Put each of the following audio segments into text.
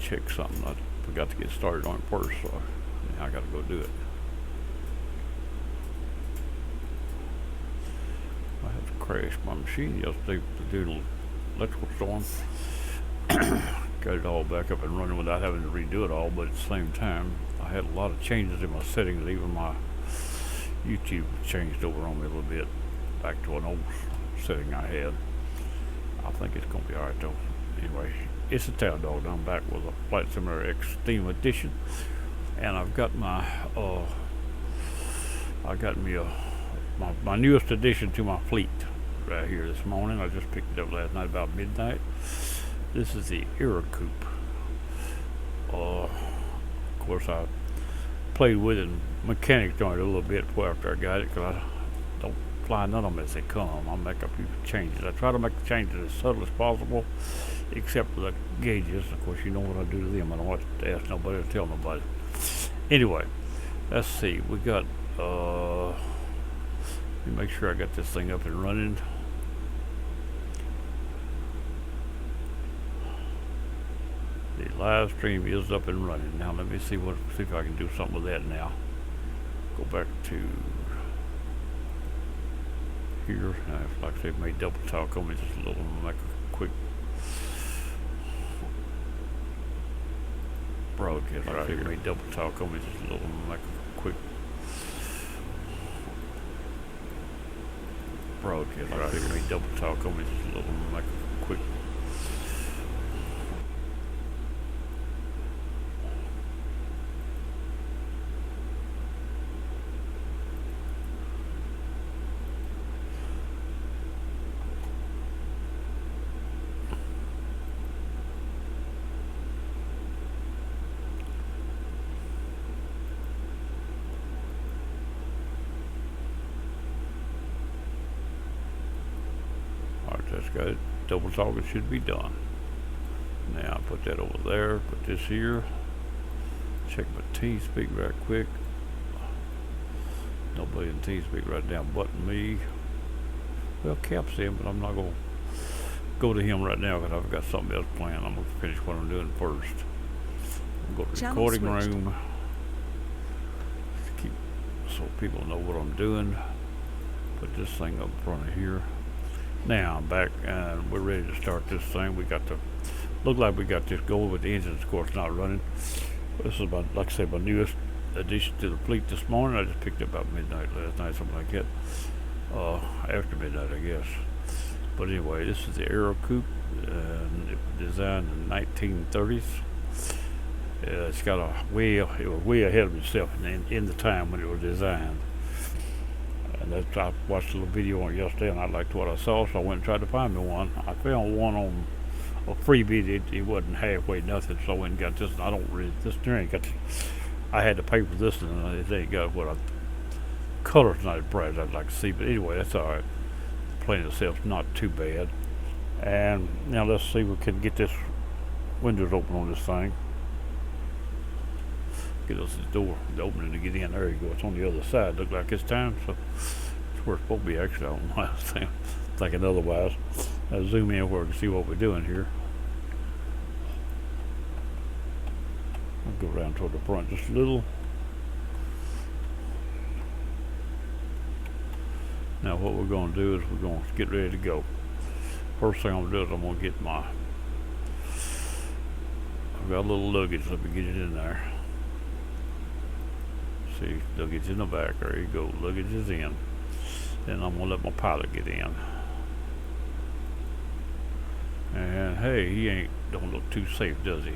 check something. I forgot to get started on it first, so I gotta go do it. I had to crash my machine yesterday due to electrical storm. Got it all back up and running without having to redo it all, but at the same time, I had a lot of changes in my settings. Even my YouTube changed over on me a little bit, back to an old setting I had. I think it's gonna be alright though. Anyway, it's a Tail Dog. I'm back with a Flight Simulator Extreme Edition, and I've got my my newest addition to my fleet right here this morning. I just picked it up last night about midnight. This is the Era Coupe. Of course, I played with it and mechanics on it a little bit after I got it, because I don't fly none of them as they come. I'll make a few changes. I try to make the changes as subtle as possible, except for the gauges. Of course, you know what I do to them. I don't have to ask nobody or tell nobody. Anyway, let's see. We got, let me make sure I got this thing up and running. The live stream is up and running. Now let me see if I can do something with that now. Go back to here. Like I said, may double talk on me just a little, make a quick broadcast. Like I said, may double talk on me just a little, make a quick broadcast. Like I said, may double talk on me just a little, make a quick That's got it. Double talking should be done. Now I put that over there, put this here. Check my TeamSpeak right quick. Nobody in TeamSpeak right now but me. Well, Cap's in, but I'm not going to go to him right now because I've got something else planned. I'm going to finish what I'm doing first. I'm going to the recording room. So people know what I'm doing. Put this thing up in front of here. Now I'm back and we're ready to start this thing. We got look like we got this going with the engines, of course, not running. This is my, like I said, my newest addition to the fleet this morning. I just picked it about midnight last night, something like that. After midnight, I guess. But anyway, this is the Era Coupe, and it was designed in the 1930s. It's got it was way ahead of itself in the time when it was designed. And I watched a little video on it yesterday, and I liked what I saw, so I went and tried to find me one. I found one on a freebie. It wasn't halfway nothing, so I went and got this. And I don't really, this ain't got. I had to pay for this, and it ain't got what color's not as bright as I'd like to see. But anyway, that's all right. The plane itself's not too bad. And now let's see if we can get this windows open on this thing. Get us the door, the opening to get in. There you go. It's on the other side. Look like it's time, so it's where it's supposed to be. Actually, I don't know. I was thinking otherwise. I'll zoom in where we can see what we're doing here. I'll go around toward the front just a little. Now what we're going to do is we're going to get ready to go. First thing I'm going to do is I'm going to get I've got a little luggage. Let me get it in there. See, luggage in the back. There you go. Luggage is in. Then I'm gonna let my pilot get in. And hey, he don't look too safe, does he?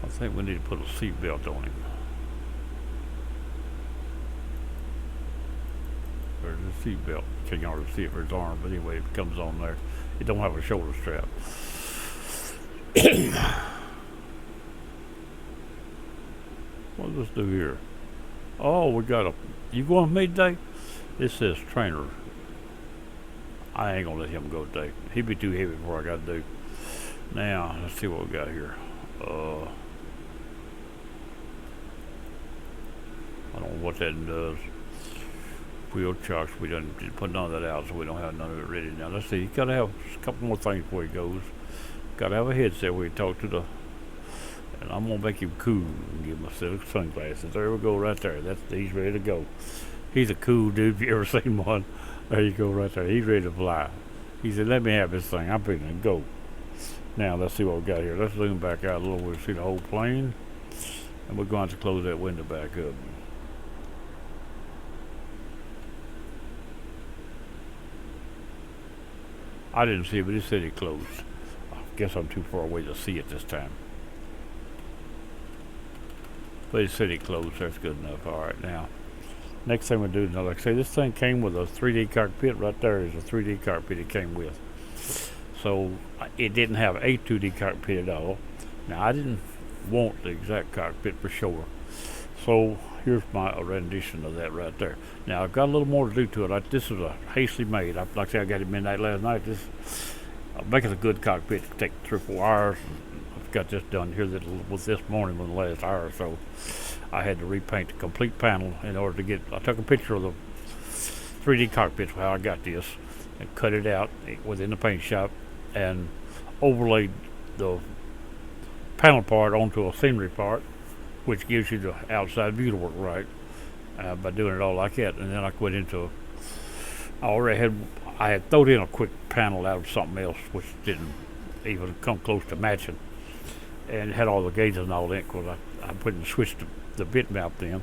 I think we need to put a seat belt on him. There's a seat belt. Can't hardly see it for his arm, but anyway, it comes on there. It don't have a shoulder strap. What does this do here? Oh, we got you going with me today? It says trainer. I ain't gonna let him go today. He'd be too heavy for what I gotta do. Now, let's see what we got here. I don't know what that does. Wheel chocks, we didn't put none of that out, so we don't have none of it ready now. Let's see, you gotta have a couple more things before he goes. Gotta have a headset where you talk to the And I'm gonna make him cool and give him a set of sunglasses. There we go, right there. He's ready to go. He's a cool dude. If you ever seen one, there you go, right there. He's ready to fly. He said, "Let me have this thing. I'm ready to go." Now let's see what we got here. Let's zoom back out a little. We'll see the whole plane, and we're going to close that window back up. I didn't see it, but it said it closed. I guess I'm too far away to see it this time. But it said it closed. That's good enough. All right, now next thing we do, now like I say, this thing came with a 3D cockpit. Right there is a 3D cockpit it came with. So it didn't have a 2D cockpit at all. Now I didn't want the exact cockpit for sure. So here's my rendition of that right there. Now I've got a little more to do to it. This is a hastily made. Like I said, I got it midnight last night. This making a good cockpit. It take 3 or 4 hours. I've got this done here with this morning in the last hour or so. I had to repaint the complete panel in order to get. I took a picture of the 3D cockpit how I got this and cut it out within the paint shop and overlaid the panel part onto a scenery part, which gives you the outside view to work right by doing it all like that. And then I went into, I had thrown in a quick panel out of something else, which didn't even come close to matching, and it had all the gauges and all that, because I put and switched the bitmap in,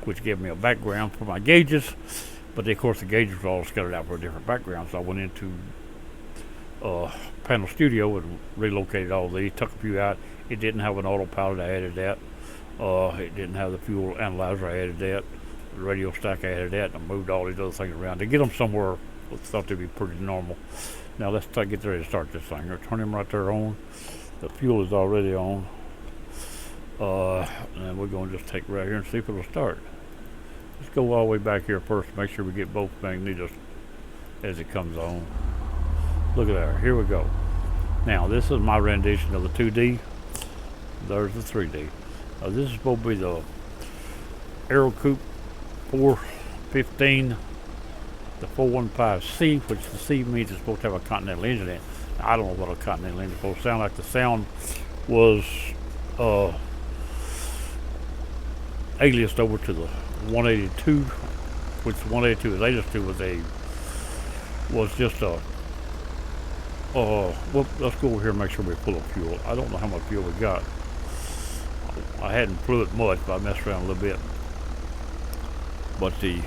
which gave me a background for my gauges, but of course the gauges were all scattered out for a different background, so I went into Panel Studio and relocated all these, took a few out. It didn't have an autopilot, I added that. It didn't have the fuel analyzer, I added that. The radio stack, I added that, and I moved all these other things around to get them somewhere I thought they'd be pretty normal. Now let's get ready to start this thing. I'll turn him right there on. The fuel is already on. And we're going to just take right here and see if it'll start. Let's go all the way back here first to make sure we get both magnetors as it comes on. Look at that. Here we go. Now this is my rendition of the 2D. There's the 3D. This is supposed to be the Aero Coupe 415, the 415C, which the C means it's supposed to have a Continental engine in it. I don't know what a Continental engine is supposed to sound like. The sound was aliased over to the 182, which the 182 is aliased to was just a well, let's go over here and make sure we're full of fuel. I don't know how much fuel we got. I hadn't flew it much, but I messed around a little bit. But the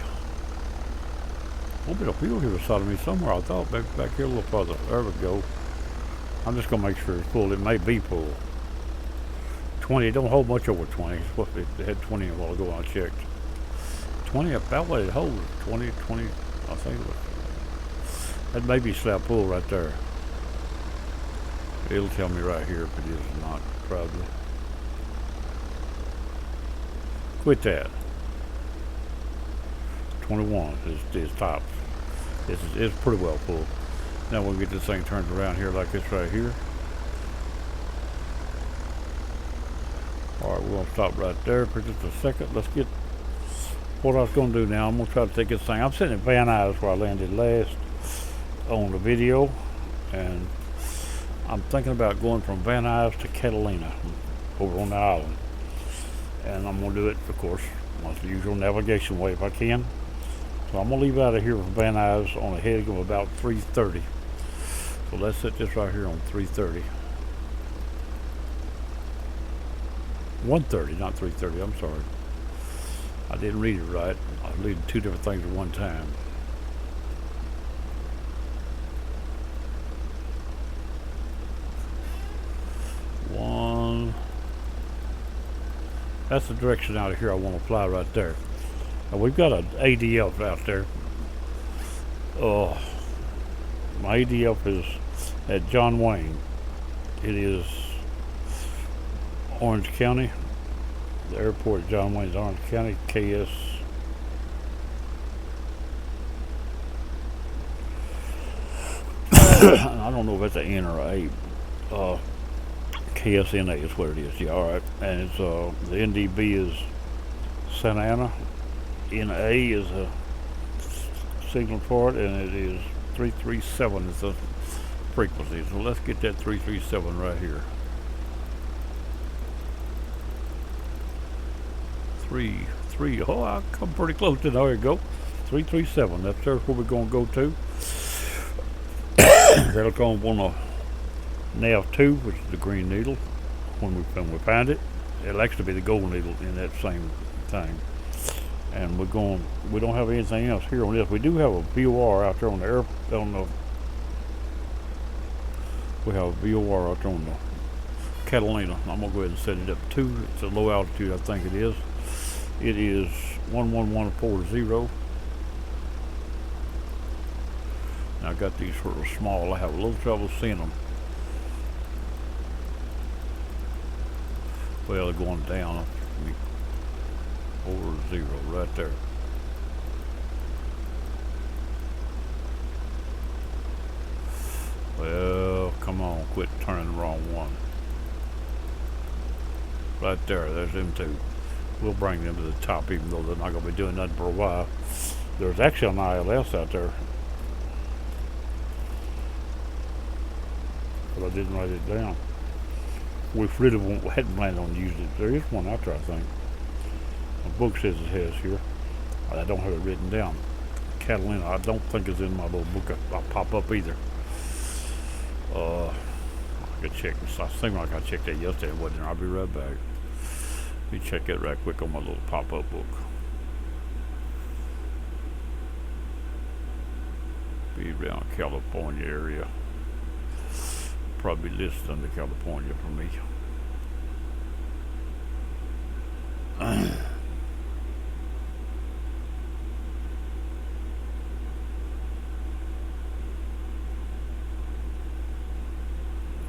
little bit of fuel here beside of me somewhere. I thought maybe back here a little further. There we go. I'm just gonna make sure it's full. It may be full. 20. It don't hold much over 20. It's what it had 20 a while ago. I checked. 20 about what it holds. 20. I think it was. That may be slap full right there. It'll tell me right here if it is not, probably. Quit that. 21 is top. It's pretty well full. Now we'll get this thing turned around here like this right here. Alright, we're going to stop right there for just a second. Let's get what I was going to do now. I'm going to try to take this thing. I'm sitting at Van Nuys where I landed last on the video, and I'm thinking about going from Van Nuys to Catalina over on the island, and I'm going to do it, of course, on the usual navigation way if I can. So I'm going to leave out of here from Van Nuys on a heading of about 3:30. So let's set this right here on 3:30. 1:30, not 3:30. I'm sorry. I didn't read it right. I was reading two different things at one time. That's the direction out of here I want to fly right there. Now we've got an ADF out there. My ADF is at John Wayne. It is Orange County. The airport at John Wayne is Orange County, KS. I don't know if it's an N or a A. KSNA is what it is. Yeah, all right. And it's the NDB is Santa Ana. NA is a signal for it, and it is 337 is the frequency. So let's get that 337 right here. 333. Oh, I come pretty close to there. You go. 337. That's where we're gonna go to. That'll come on the nav 2, which is the green needle. When we find it, it'll actually be the gold needle in that same thing. And we don't have anything else here on this. We do have a VOR out there on the air, we have a VOR out there on the Catalina. I'm gonna go ahead and set it up too. It's a low altitude, I think it is. It is 11140. Now I got these sort of small. I have a little trouble seeing them. Well, they're going down. 40 right there. Well, come on, quit turning the wrong one. Right there, there's them two. We'll bring them to the top, even though they're not going to be doing nothing for a while. There's actually an ILS out there, but I didn't write it down. We really hadn't planned on using it. There is one out there, I think. The book says it has here. I don't have it written down. Catalina, I don't think it's in my little book. I'll pop up either. I could check. I seemed like I checked that yesterday. It wasn't there. I'll be right back. Let me check that right quick on my little pop-up book. Be around California area. Probably listed under California for me.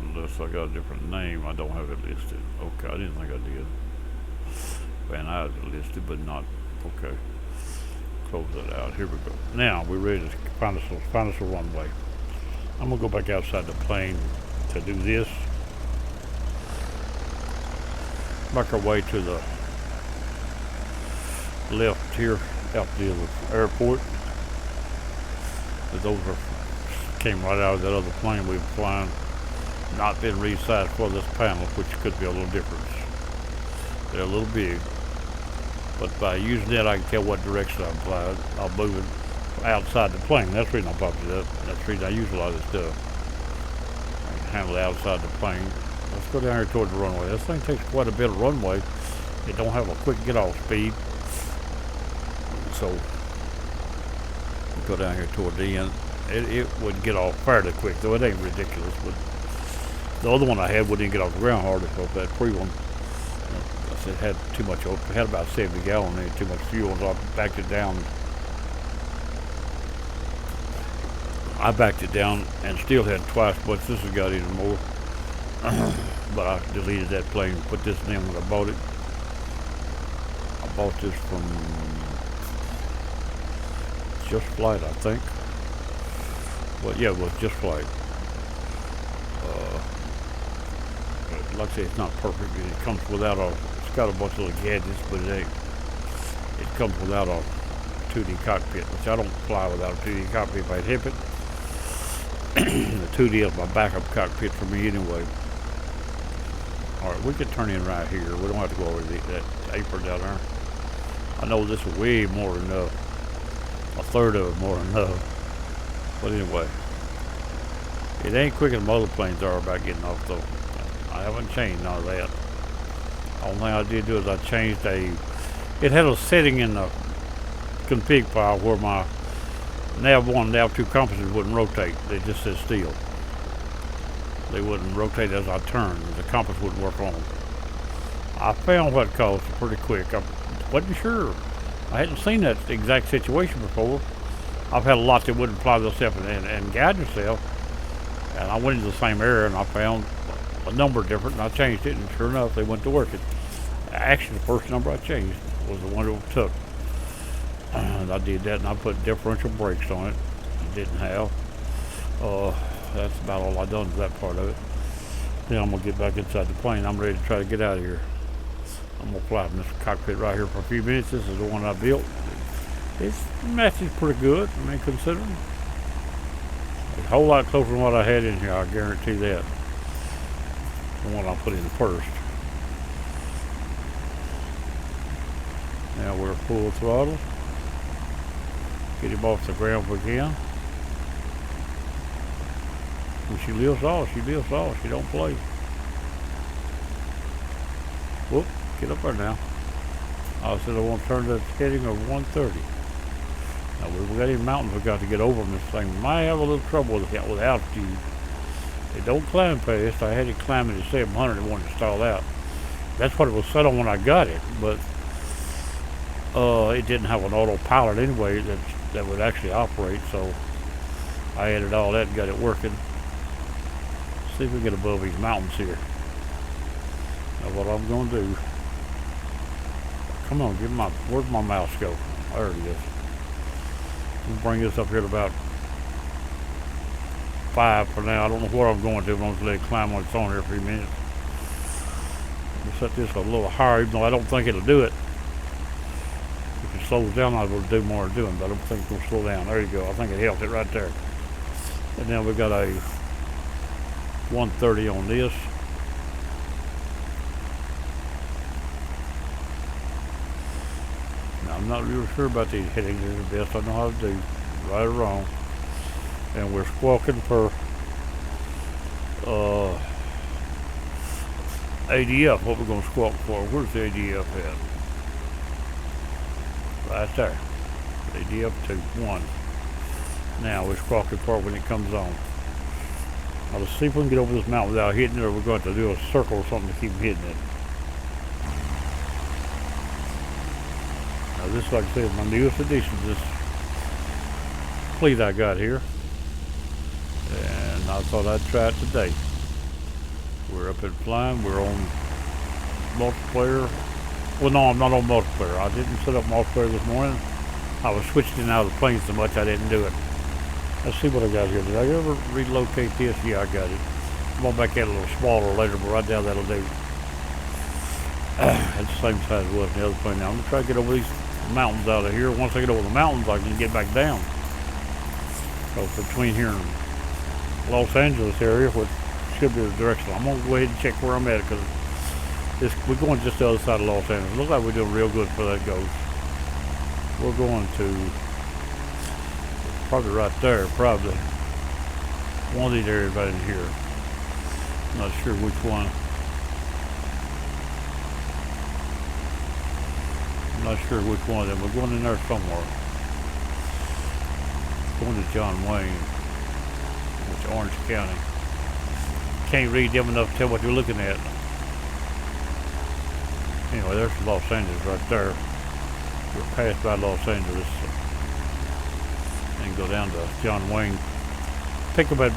Unless I got a different name, I don't have it listed. Okay, I didn't think I did. Man, I had it listed, but not. Okay. Close that out. Here we go. Now we're ready to find us a runway. I'm gonna go back outside the plane to do this. Make our way to the left here out the airport. Those came right out of that other plane we were flying. Not been resized for this panel, which could be a little difference. They're a little big, but by using that I can tell what direction I'm flying. I'll move it outside the plane. That's the reason I popped it up. That's the reason I use a lot of this stuff. I can handle it outside the plane. Let's go down here towards the runway. This thing takes quite a bit of runway. It don't have a quick get-off speed. So, go down here toward the end. It would get off fairly quick, though it ain't ridiculous. But the other one I had wouldn't get off the ground hard. If that pre one, it had too much. It had about 70 gallons in it, too much fuel, so I backed it down. I backed it down and still had twice as much. This has got even more. But I deleted that plane and put this in when I bought it. I bought this from Just Flight, I think. Well, yeah, it was Just Flight. But like I say, it's not perfect. It comes without it's got a bunch of little gadgets, but it comes without a 2D cockpit, which I don't fly without a 2D cockpit if I hit it. The 2D is my backup cockpit for me anyway. Alright, we could turn in right here. We don't have to go over that apron down there. I know this is way more than enough. A third of it more than enough. But anyway, it ain't quicker than other planes are about getting off though. I haven't changed none of that. The only thing I did do is I changed it had a setting in the config file where my nav 1 and nav 2 compasses wouldn't rotate. They just sit still. They wouldn't rotate as I turned. The compass wouldn't work on them. I found what caused it pretty quick. I wasn't sure. I hadn't seen that exact situation before. I've had a lot that wouldn't fly themselves and guide yourself. And I went into the same area and I found a number different and I changed it and sure enough they went to working. Actually the first number I changed was the one that took. And I did that and I put differential brakes on it. I didn't have. That's about all I done to that part of it. Then I'm gonna get back inside the plane. I'm ready to try to get out of here. I'm gonna fly from this cockpit right here for a few minutes. This is the one I built. It matches pretty good, I mean, considering. It's a whole lot closer than what I had in here, I guarantee that. The one I put in first. Now we're full throttle. Get him off the ground if we can. When she lifts off, she lifts off. She don't play. Whoop, get up there now. I said I want to turn that heading of 130. Now we've got any mountains we've got to get over in this thing. We might have a little trouble with altitude. They don't climb fast. I had it climbing at 700 and wanted to stall out. That's what it was set on when I got it, but it didn't have an autopilot anyway that would actually operate, so I added all that and got it working. See if we can get above these mountains here. Now what I'm going to do, come on, where'd my mouse go? There it is. We'll bring this up here to about 5 for now. I don't know where I'm going to, but I'm going to let it climb on its own here for a few minutes. We'll set this a little higher, even though I don't think it'll do it. If it slows down, I will do more doing, but I don't think it's going to slow down. There you go. I think it held it right there. And now we've got a 130 on this. Now, I'm not really sure about these headings. They're the best I know how to do, right or wrong. And we're squawking for ADF. What we're going to squawk for? Where's the ADF at? Right there. ADF 2-1. Now we're squawking for it when it comes on. Now let's see if we can get over this mountain without hitting it, or we're going to do a circle or something to keep hitting it. Now this, like I said, is my newest addition to this fleet I got here. And I thought I'd try it today. We're up and flying. We're on multiplayer. Well, no, I'm not on multiplayer. I didn't set up multiplayer this morning. I was switching in and out of the plane so much I didn't do it. Let's see what I got here. Did I ever relocate this? Yeah, I got it. I'm going back at it a little smaller later, but right now that'll do. It's the same size as it was in the other plane. Now I'm going to try to get over these mountains out of here. Once I get over the mountains, I can get back down. So between here and Los Angeles area, which should be the direction, I'm going to go ahead and check where I'm at, because we're going just the other side of Los Angeles. Looks like we're doing real good for that goes. We're going to probably right there, probably one of these areas right in here. Not sure which one. I'm not sure which one of them. We're going in there somewhere. Going to John Wayne, which is Orange County. Can't read them enough to tell what you're looking at. Anyway, there's Los Angeles right there. We're passed by Los Angeles and go down to John Wayne. Pick up that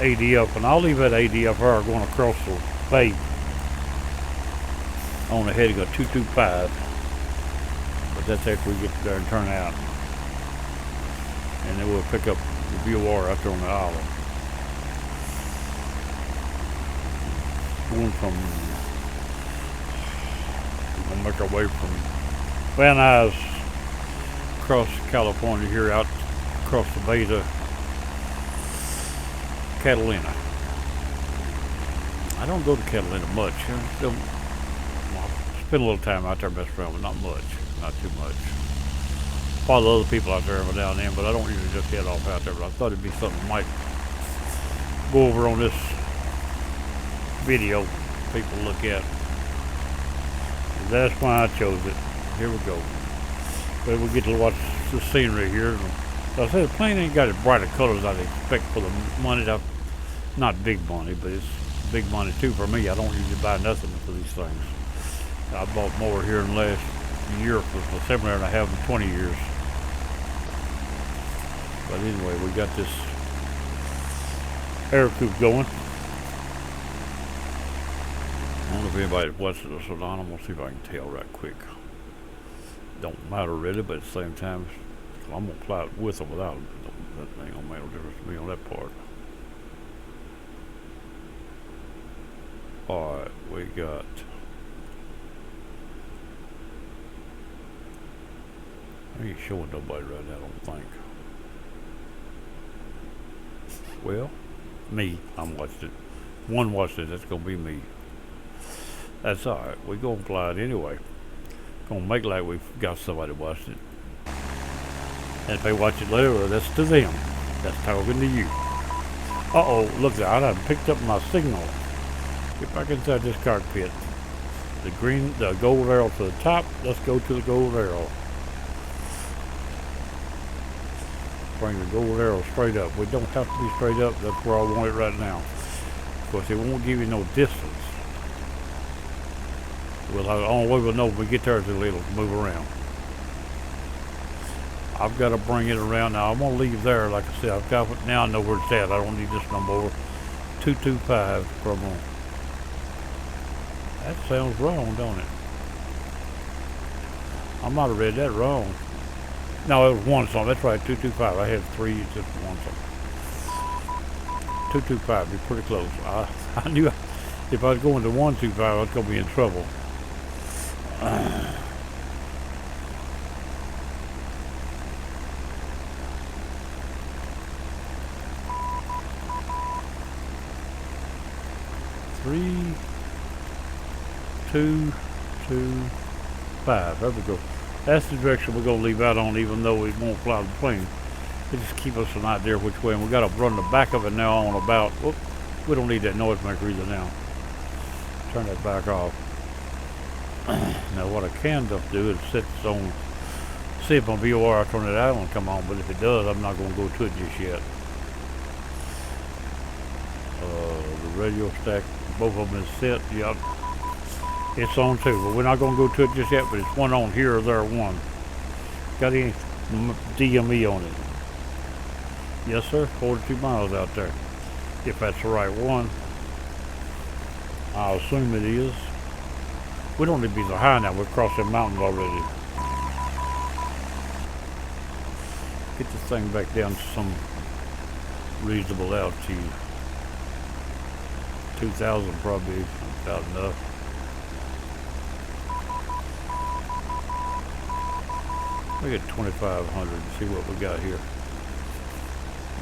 ADF, and I'll leave that ADFR going across the bay on the heading of 225. But that's after we get there and turn out. And then we'll pick up the VOR out there on the island. Going from, we're going to make our way from Van Nuys across California here out across the bay to Catalina. I don't go to Catalina much. I spend a little time out there messing around, but not much. Not too much. Follow other people out there every now and then, but I don't usually just head off out there. But I thought it'd be something I might go over on this video people look at. And that's why I chose it. Here we go. But we get to watch the scenery here. Like I said, the plane ain't got as bright of colors I'd expect for the money. Not big money, but it's big money too for me. I don't usually buy nothing for these things. I bought more here in the last year for the seminar than I have in 20 years. But anyway, we got this air coupe going. I don't know if anybody watches this or not. I'm going to see if I can tell right quick. Don't matter really, but at the same time, I'm going to fly it with or without it. That ain't going to make no difference to me on that part. Alright, we got I ain't showing nobody right now, I don't think. Well, me, I'm watching it. One watched it, that's gonna be me. That's alright, we're gonna fly it anyway. Gonna make like we've got somebody watching it. And if they watch it later, well, that's to them. That's talking to you. Uh-oh, look out, I picked up my signal. Get back inside this cockpit. The gold arrow to the top. Let's go to the gold arrow. Bring the gold arrow straight up. We don't have to be straight up. That's where I want it right now. Of course, it won't give you no distance. Well, the only way we'll know when we get there is it'll move around. I've got to bring it around now. I'm gonna leave there, like I said. I've got now. I know where it's at. I don't need this no more. 225 from on. That sounds wrong, don't it? I might have read that wrong. No, it was one something. That's right, 225. I had three, just one something. 225, be pretty close. I knew if I was going to 125, I was going to be in trouble. 3, 2, 2, 5. There we go. That's the direction we're going to leave out on, even though we won't fly the plane. It just keep us an idea which way. And we got to run the back of it now on about. Whoop, we don't need that noisemaker either now. Turn that back off. Now what I can just do is set this on. See if my VOR turn it out and come on. But if it does, I'm not going to go to it just yet. The radio stack, both of them is set. Yep. It's on too, but we're not going to go to it just yet, but it's one on here or there one. Got any DME on it? Yes, sir. 42 miles out there. If that's the right one. I'll assume it is. We don't need to be so high now. We've crossed the mountains already. Get this thing back down to some reasonable altitude. 2,000 probably about enough. We get 2,500 and see what we got here.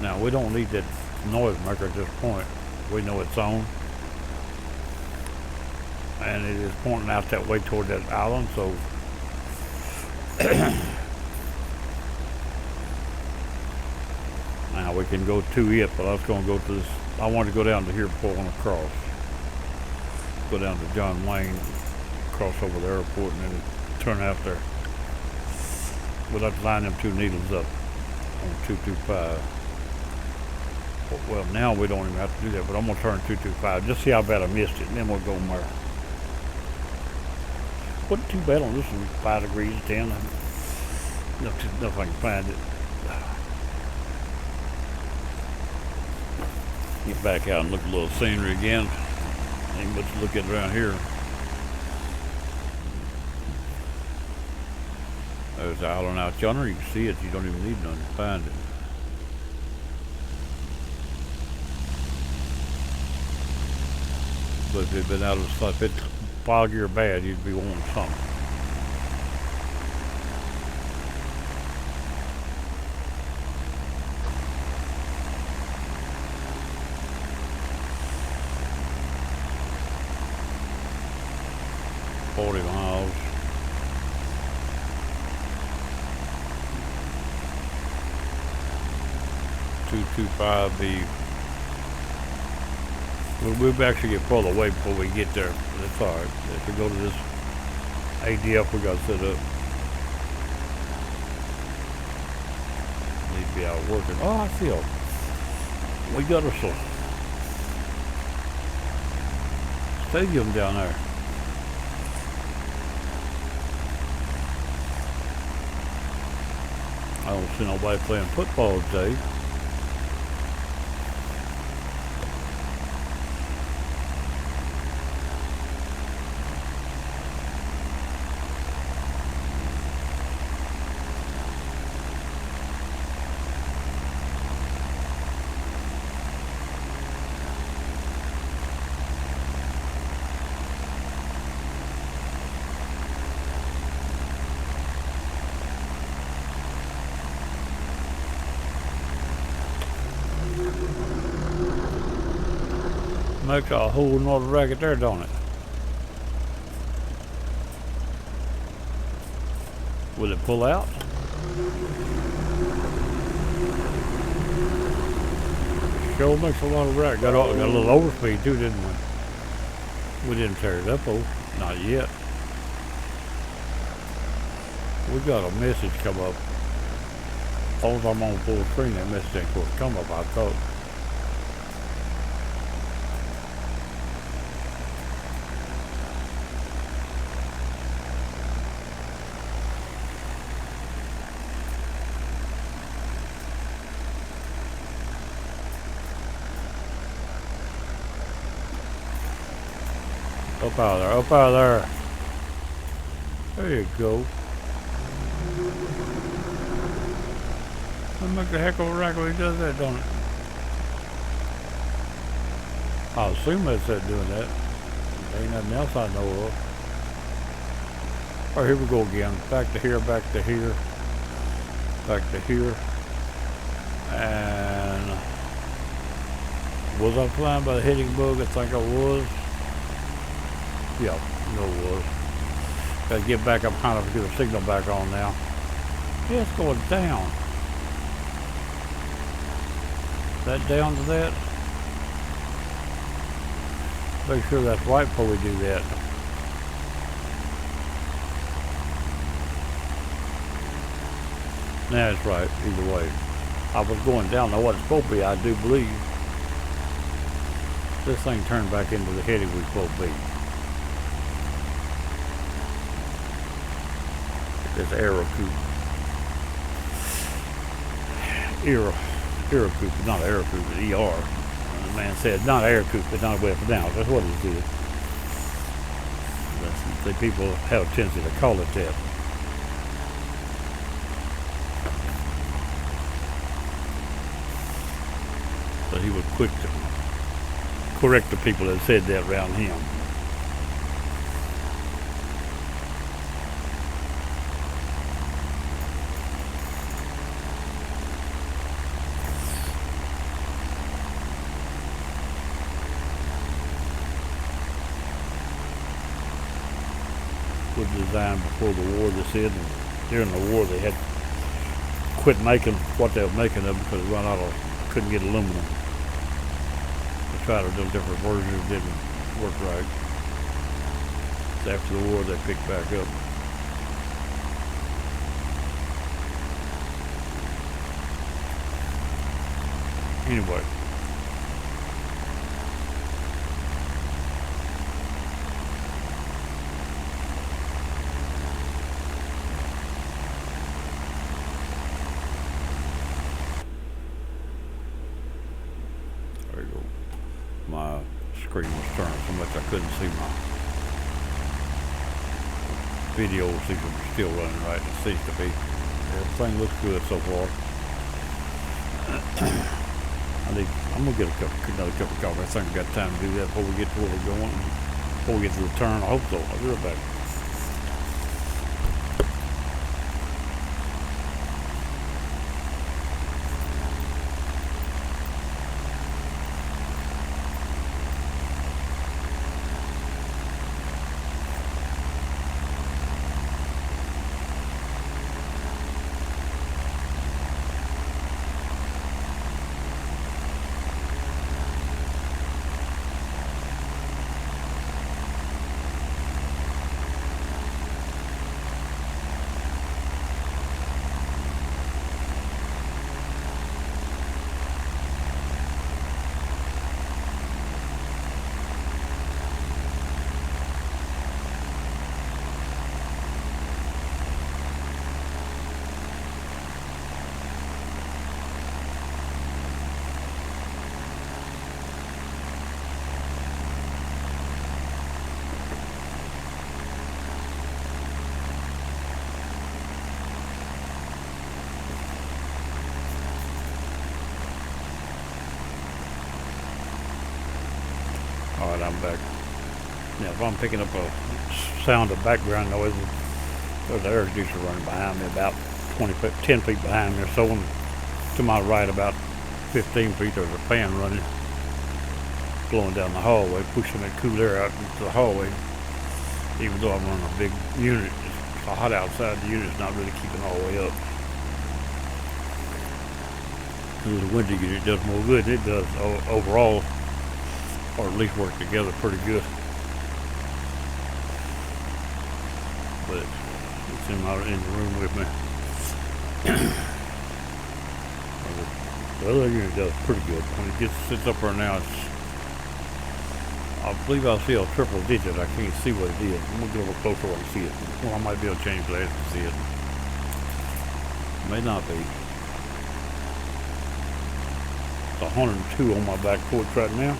Now we don't need that noisemaker at this point. We know it's on. And it is pointing out that way toward that island, so now we can go to it, but I was going to go to this. I wanted to go down to here before I went across. Go down to John Wayne, cross over the airport, and then turn out there. We'll have to line them two needles up on 225. Well, now we don't even have to do that, but I'm going to turn 225. Just see how bad I missed it, and then we'll go from there. Wasn't too bad on this one, 5 degrees, 10. Nothing I can find it. Get back out and look at a little scenery again. Ain't much to look at around here. There's the island out yonder. You can see it. You don't even need none to find it. But if it'd been out of the stuff, if it's foggy or bad, you'd be wanting something. Miles. 225B. We'll actually get further away before we get there. That's alright. If we go to this ADF, we got to set up. Need to be out working. Oh, I feel. We got ourselves stadium down there. I don't see nobody playing football today. Makes a whole nother racket there, don't it? Will it pull out? Sure makes a lot of rack. Got a little overspeed too, didn't we? We didn't tear it up, oh, not yet. We got a message come up. As long as I'm on full screen, that message ain't supposed to come up, I thought. Up out of there, up out of there. There you go. That makes a heck of a rack when he does that, don't it? I assume that's it doing that. There ain't nothing else I know of. Alright, here we go again. Back to here, back to here. Back to here. And was I flying by the hitting bug? I think I was. Yeah, no it was. Gotta get back up kind of get a signal back on now. Yeah, it's going down. That down to that? Make sure that's right before we do that. Nah, it's right, either way. I was going down to what it's supposed to be, I do believe. This thing turned back into the heading we're supposed to be. This arrow coupe. Aero coupe, not aero coupe, but ER. And the man said, not aero coupe, but not a way up and down. That's what it is. The people have a tendency to call it that. But he was quick to correct the people that said that around him. Was designed before the war, they said, and during the war they had quit making what they were making of because they run out of, couldn't get aluminum. They tried to do different versions, didn't work right. So after the war they picked back up. Anyway. My screen was turned so much I couldn't see my video. Seems to be still running right. It seems to be. Everything looks good so far. I'm gonna get another cup of coffee. I think we got time to do that before we get to where we're going. Before we get to the turn. I hope so. I'll be right back. Alright, I'm back. Now, if I'm picking up a sound of background noise, there's an air reducer running behind me about 10 feet behind me or so, and to my right about 15 feet there's a fan running, blowing down the hallway, pushing that cool air out into the hallway. Even though I'm running a big unit, it's so hot outside, the unit's not really keeping all the way up. The window unit does more good than it does overall, or at least work together pretty good. But it's in the room with me. The other unit does pretty good. When it sits up right now, I believe I'll see a triple digit. I can't see what it is. I'm gonna get a little closer when I see it. Well, I might be able to change glasses to see it. May not be. It's 102 on my back porch right now.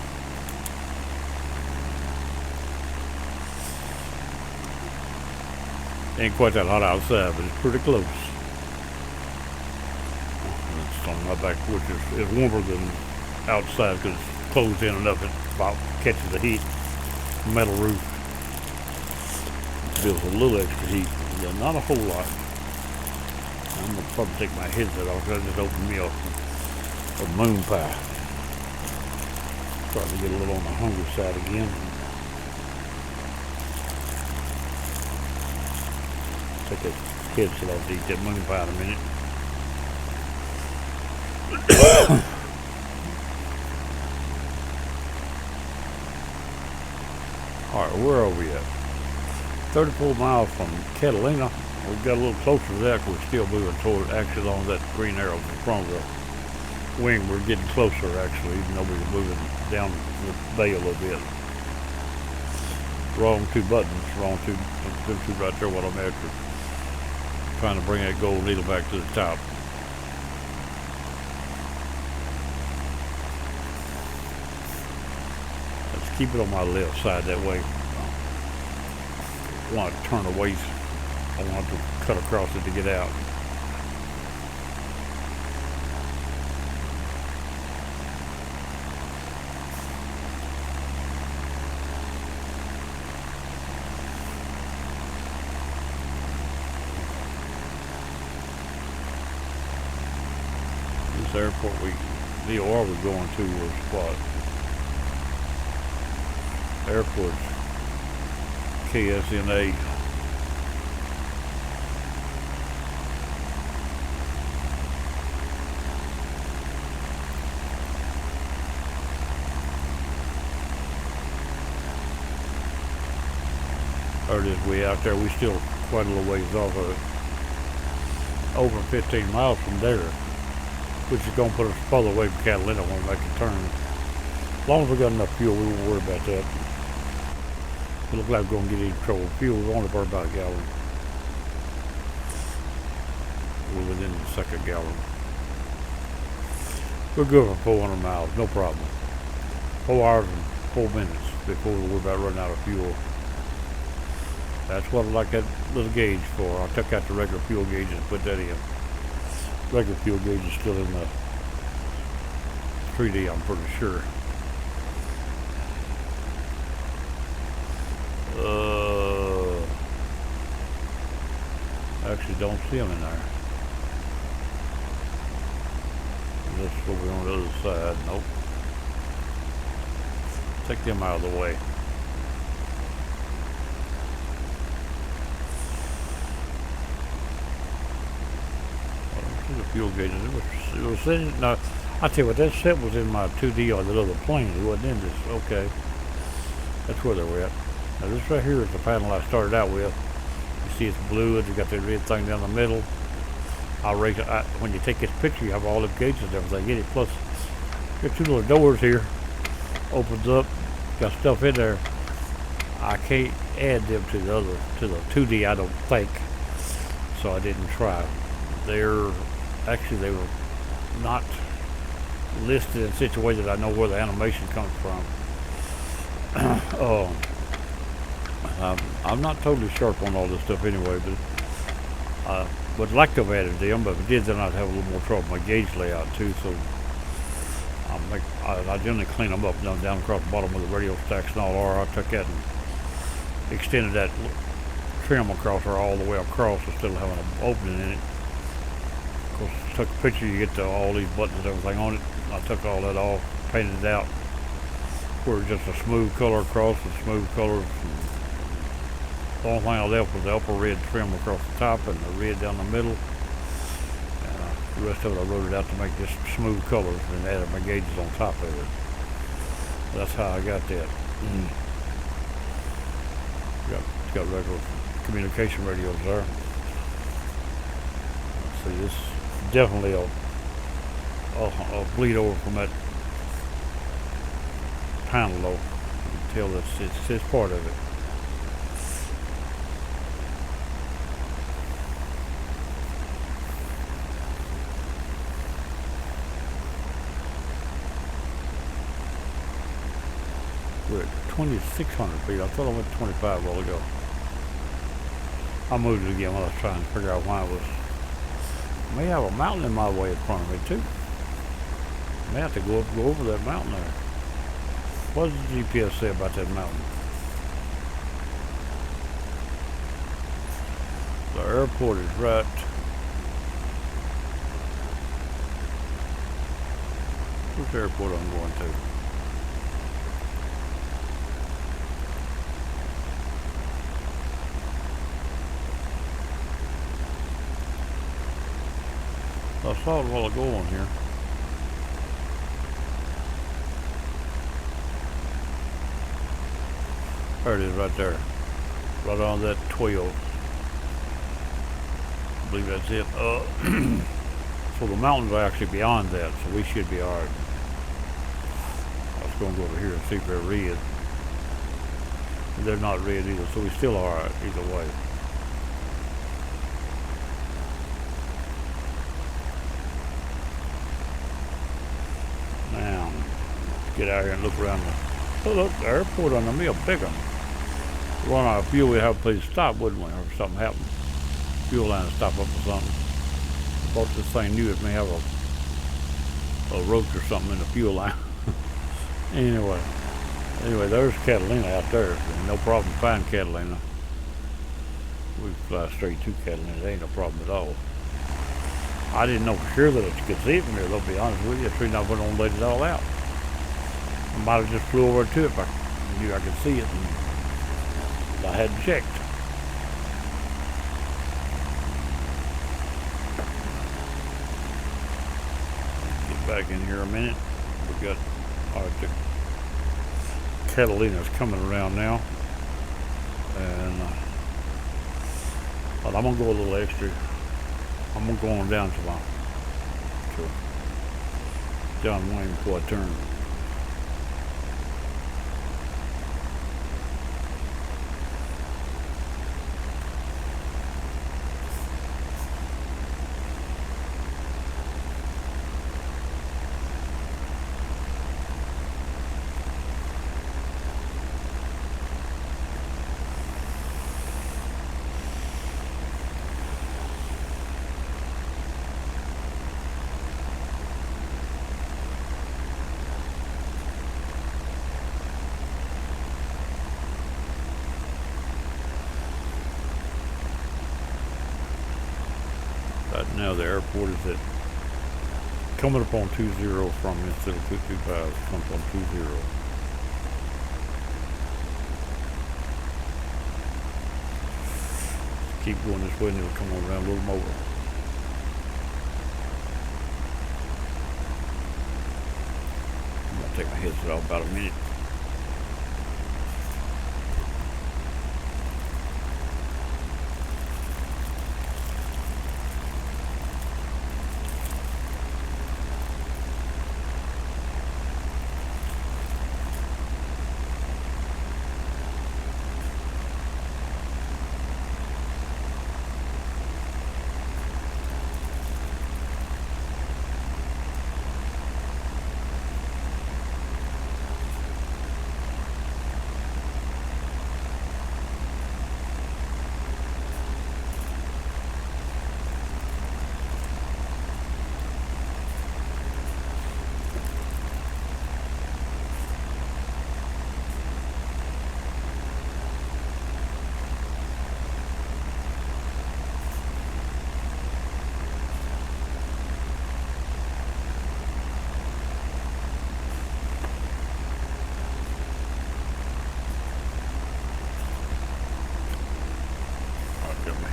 Ain't quite that hot outside, but it's pretty close. It's on my back porch. It's warmer than outside because it's closed in enough. It about catches the heat. Metal roof. Feels a little extra heat. Yeah, not a whole lot. I'm gonna probably take my headset off because I just opened me up a moon pie. Starting to get a little on the hungry side again. Take that headset off to eat that moon pie in a minute. Alright, where are we at? 34 miles from Catalina. We got a little closer to that, we're still moving toward, actually along that green arrow in front of the wing. We're getting closer, actually, even though we're moving down the bay a little bit. Wrong two buttons, wrong two right there, what I'm after. Trying to bring that gold needle back to the top. Let's keep it on my left side, that way. I want to turn away. I want to cut across it to get out. This airport the OR we're going to was what? Airport's KSNA. Or it is way out there. We still quite a little ways off of it. Over 15 miles from there, which is going to put us further away from Catalina when we make a turn. As long as we got enough fuel, we won't worry about that. It looks like we're going to get in trouble. Fuel, we only burn about a gallon. We're within the second gallon. We're good for 400 miles, no problem. 4 hours and 4 minutes before we worry about running out of fuel. That's what I like that little gauge for. I took out the regular fuel gauge and put that in. Regular fuel gauge is still in the 3D, I'm pretty sure. Actually don't see them in there. This will be on the other side. Nope. Take them out of the way. The fuel gauges. It was sitting. Now, I tell you what, that set was in my 2D on the other plane. It wasn't in this. Okay, that's where they were at. Now, this right here is the panel I started out with. You see, it's blue, and you got that red thing down the middle. I'll rate it. When you take this picture, you have all the gauges and everything in it. Plus, got 2 little doors here. Opens up, got stuff in there. I can't add them to the 2D. I don't think. So I didn't try. Actually, they were not listed in such a way that I know where the animation comes from. I'm not totally sharp on all this stuff anyway, but would like to have added them, but if it did, then I'd have a little more trouble with my gauge layout too. So I generally clean them up down across the bottom with the radio stacks and all, or I took that and extended that trim across her all the way across instead of having an opening in it. Of course, took a picture, you get to all these buttons and everything on it. I took all that off, painted it out where it's just a smooth color across and smooth colors The only thing I left was the upper red trim across the top and the red down the middle. And the rest of it I wrote it out to make just smooth colors and added my gauges on top of it. That's how I got that. Got regular communication radios there. See, this is definitely a bleed over from that panel though. You can tell that it's part of it. We're at 2,600 feet. I thought I went 25 a while ago. I moved it again while I was trying to figure out why it was. I may have a mountain in my way in front of me too. I may have to go over that mountain there. What does the GPS say about that mountain? The airport is right. Where's the airport I'm going to? I saw it a while ago on here. There it is right there. Right on that 12. I believe that's it. So the mountains are actually beyond that, so we should be alright. I was going to go over here and see if they're red. They're not red either, so we still are alright either way. Now, get out here and look around the look, the airport on me a big one. Run out of fuel, we'd have a place to stop, wouldn't we? Or if something happened. Fuel line to stop up or something. Bought this thing new, it may have a roach or something in the fuel line. Anyway, there's Catalina out there. No problem to find Catalina. We fly straight to Catalina, it ain't no problem at all. I didn't know for sure that you could see it from here, though, to be honest with you. The reason I went on and laid it all out. I might have just flew over to it if I knew I could see it and I hadn't checked. Get back in here a minute. We got the Catalina's coming around now. And but I'm going to go a little extra. I'm going to go on down to John Wayne before I turn. Right now the airport is at coming up on 20 from instead of 225, comes on 20. Keep going this way and it'll come on around a little more. I'm gonna take my headset off about a minute.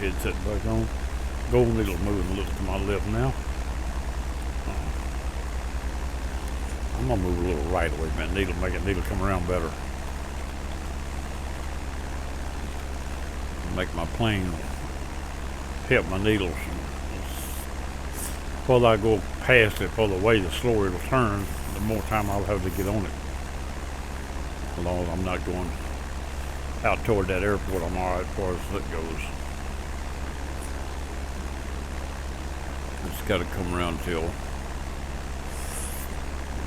headset back on. Gold needle moving a little to my left now. I'm gonna move a little right away, man. Needle, make it needle come around better. Make my plane help my needles. The further I go past it, the way the slower it'll turn, the more time I'll have to get on it. As long as I'm not going out toward that airport, I'm alright as far as that goes. It's got to come around till,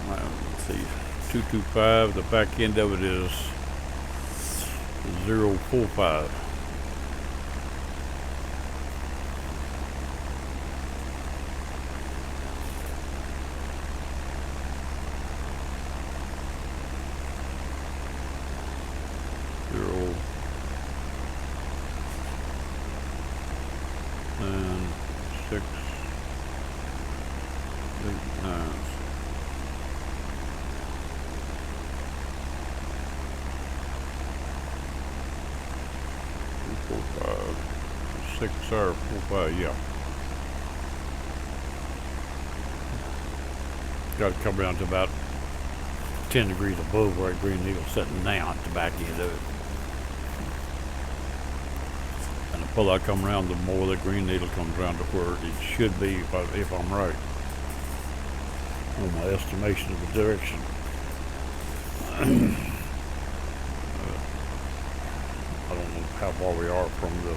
let's see, 225. The back end of it is 045. And 6, 8, 9. Four, 5, 6 or 4, 5, yeah. Got to come around to about 10 degrees above where that green needle's sitting now at the back end of it. And the further I come around, the more the green needle comes around to where it should be if I'm right on my estimation of the direction. I don't know how far we are from the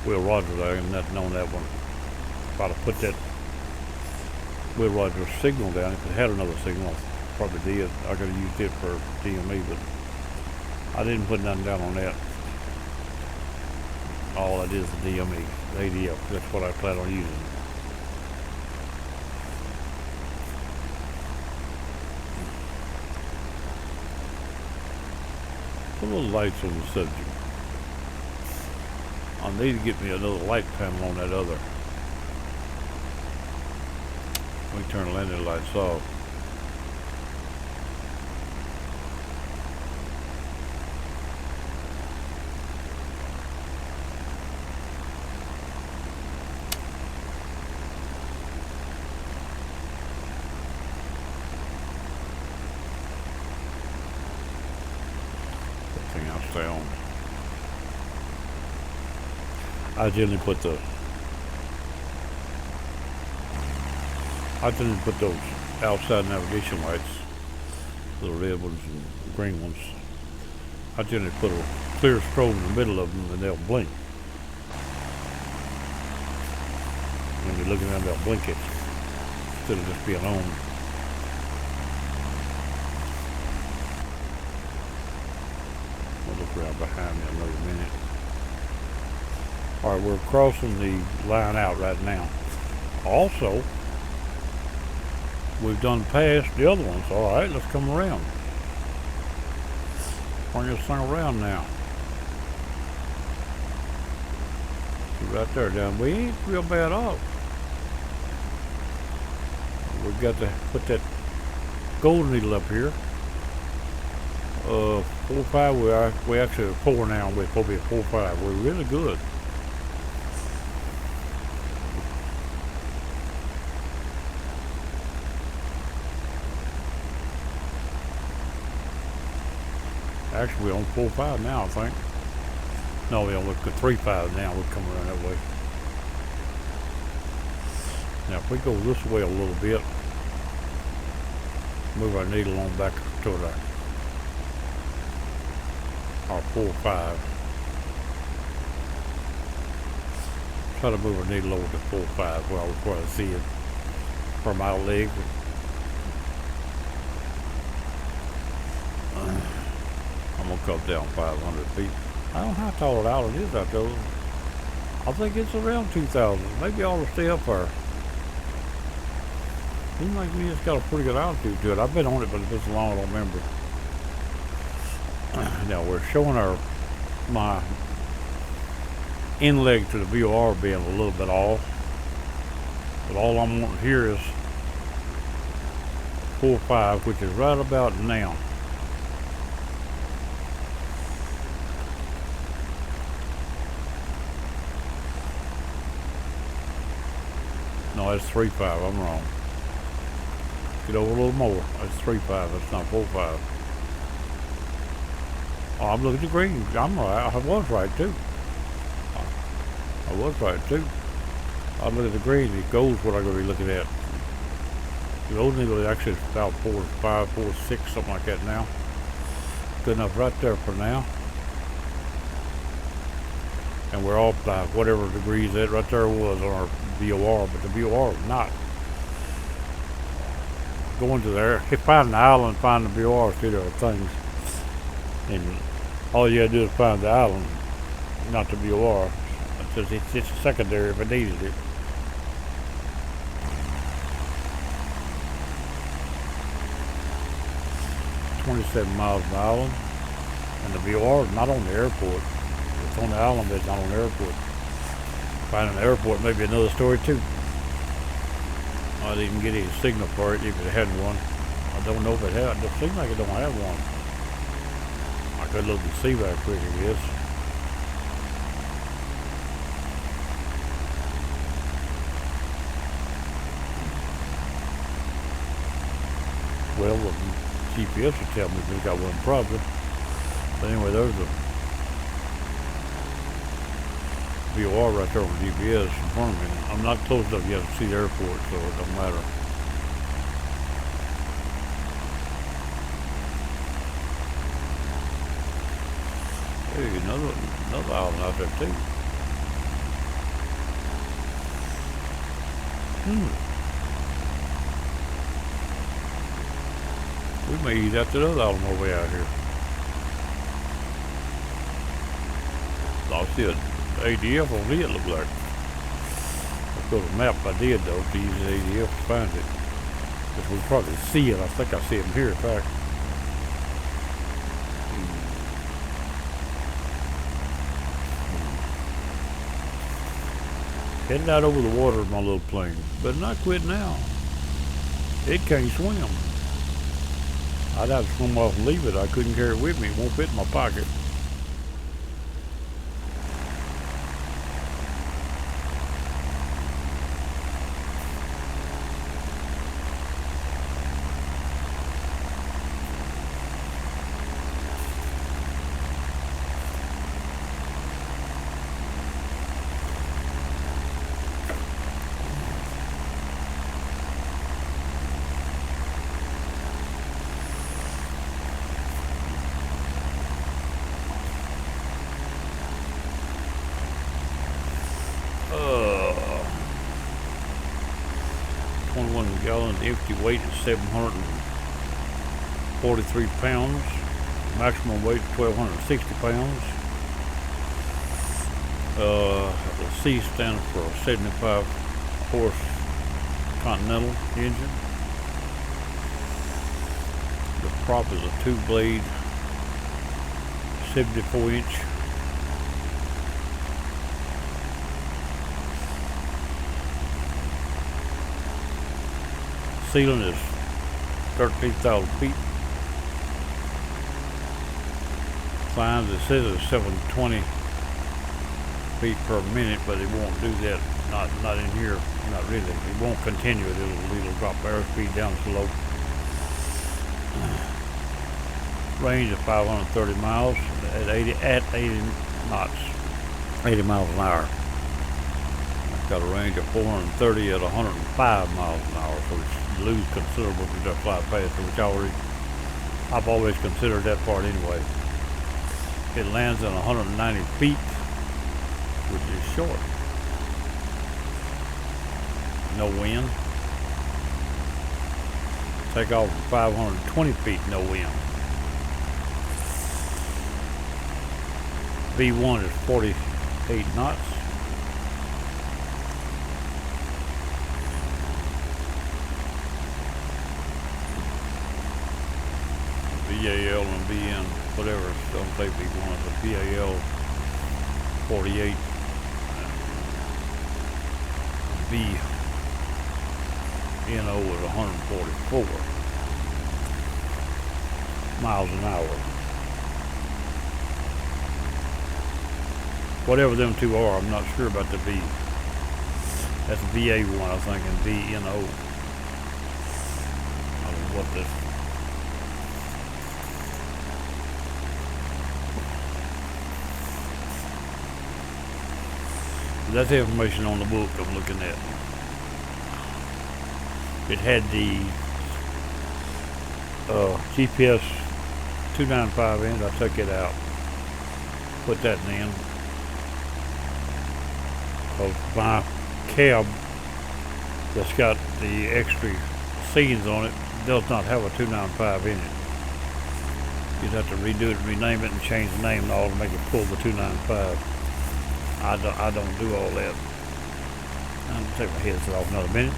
Will Rogers there, and not knowing that one. If I'd have put that Will Rogers signal down, if it had another signal, I probably did. I could have used it for DME, but I didn't put nothing down on that. All I did is the DME, the ADF. That's what I plan on using. Put a little lights on the subject. I need to get me another light panel on that other. We turn the landing lights off. I'll stay on. I generally put those outside navigation lights, the red ones and green ones. I generally put a clear strobe in the middle of them and they'll blink. When you're looking at them, they'll blink it instead of just being on. Look right behind me another minute. Alright, we're crossing the line out right now. Also, we've done past the other ones. Alright, let's come around. Bring this thing around now. See right there down. We ain't real bad off. We've got to put that gold needle up here. 4, 5, we actually are 4 now. We're supposed to be at 4, 5. We're really good. Actually, we're on 4, 5 now, I think. No, we're on 3, 5 now. We're coming around that way. Now, if we go this way a little bit, move our needle on back toward our 4, 5. Try to move our needle over to 4, 5 where I see it from our leg. I'm gonna come down 500 feet. I don't know how tall an island is out there. I think it's around 2,000. Maybe I ought to stay up there. Seems like me it's got a pretty good altitude to it. I've been on it, but it's been so long I don't remember. Now we're showing my end leg to the VOR being a little bit off. But all I'm wanting here is 4, 5, which is right about now. No, that's 3.5. I'm wrong. Get over a little more. That's 3.5. That's not 4.5. Oh, I'm looking at the green. I'm right. I was right too. I was right too. I look at the green. The gold's what I'm going to be looking at. The gold needle is actually about 4.5, 4.6, something like that now. Good enough right there for now. And we're off by whatever degrees that right there was on our VOR, but the VOR was not going to there. If find the island, find the VOR, see there are things. And all you gotta do is find the island, not the VOR. It's secondary if it needed it. $27 miles an island, and the VOR is not on the airport. It's on the island, but it's not on the airport. Finding the airport may be another story too. I didn't get any signal for it if it had one. I don't know if it had. It seems like it don't have one. I could look and see back quick, I guess. Well, the GPS will tell me if we got one probably. But anyway, there's a VOR right there on the GPS in front of me. I'm not close enough yet to see the airport, so it don't matter. Hey, another island out there too. We may ease out to the other island on the way out here. I see an ADF on it, look like. Let's go to the map I did though, to use the ADF to find it. Because we probably see it. I think I see it here, in fact. Heading out over the water with my little plane. But not quit now. It can't swim. I'd have to swim off and leave it. I couldn't carry it with me. It won't fit in my pocket. Uh, 21 gallons, empty weight is 743 pounds. Maximum weight is 1,260 pounds. The C stands for a 75 horse Continental engine. The prop is a 2-blade, 74-inch. Ceiling is 13,000 feet. Climbs, it says it's 720 feet per minute, but it won't do that. Not in here. Not really. It won't continue it. It'll drop airspeed down slow. Range of 530 miles at 80 knots, 80 miles an hour. It's got a range of 430 at 105 miles an hour, so it's lose considerable if you just fly faster, which I've always considered that part anyway. It lands at 190 feet, which is short. No wind. Take off at 520 feet, no wind. V1 is 48 knots. VAL and VN, whatever, don't say V1, but VAL 48. VNO is 144 miles an hour. Whatever them two are, I'm not sure about the V. That's VA one, I think, and VNO. I don't know what this. That's the information on the book I'm looking at. It had the GPS 295 in. I took it out, put that in. My cab that's got the extra scenes on it does not have a 295 in it. You'd have to redo it, rename it, and change the name and all to make it pull the 295. I don't do all that. I'm gonna take my headset off another minute.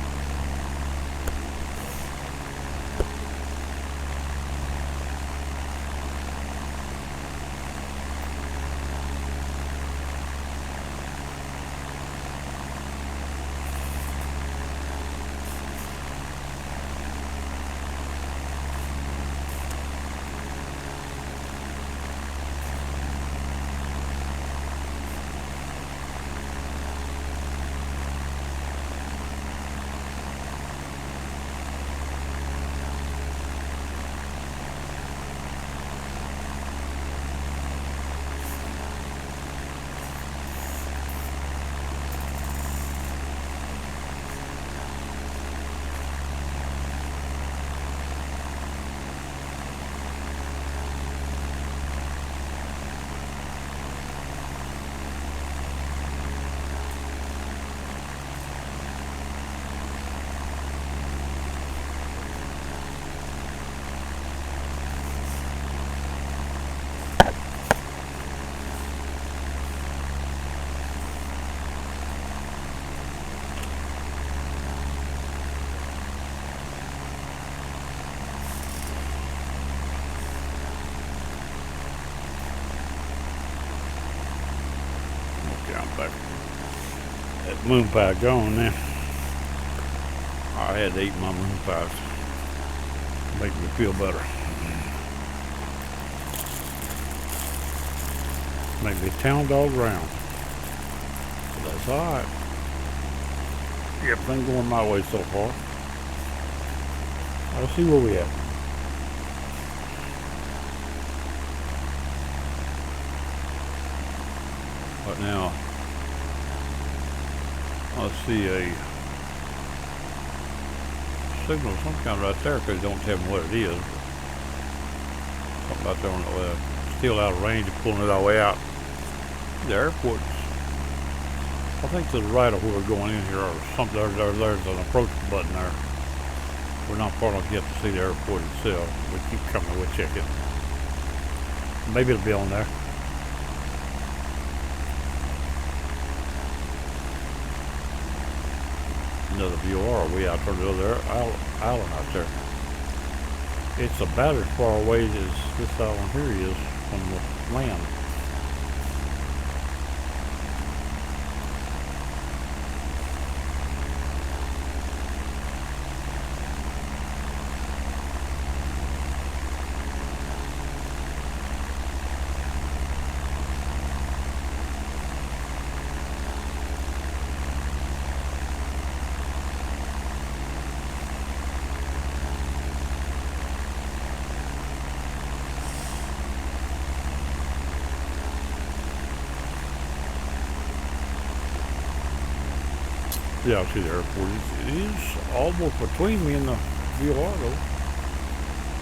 Back. That moon pie gone now. I had to eat my moon pies. Make me feel better. Make me town dog round. But that's alright. Everything going my way so far. I'll see where we at. But now I see a signal of some kind right there, because it don't tell me what it is. Something out there on the still out of range of pulling it all the way out. The airport, I think to the right of where we're going in here or something, there's an approach button there. We're not far enough yet to see the airport itself. We keep coming, we'll check it. Maybe it'll be on there. Another VOR way out toward the other island out there. It's about as far away as this island here is from the land. Yeah, I see the airport. It is almost between me and the VOR though.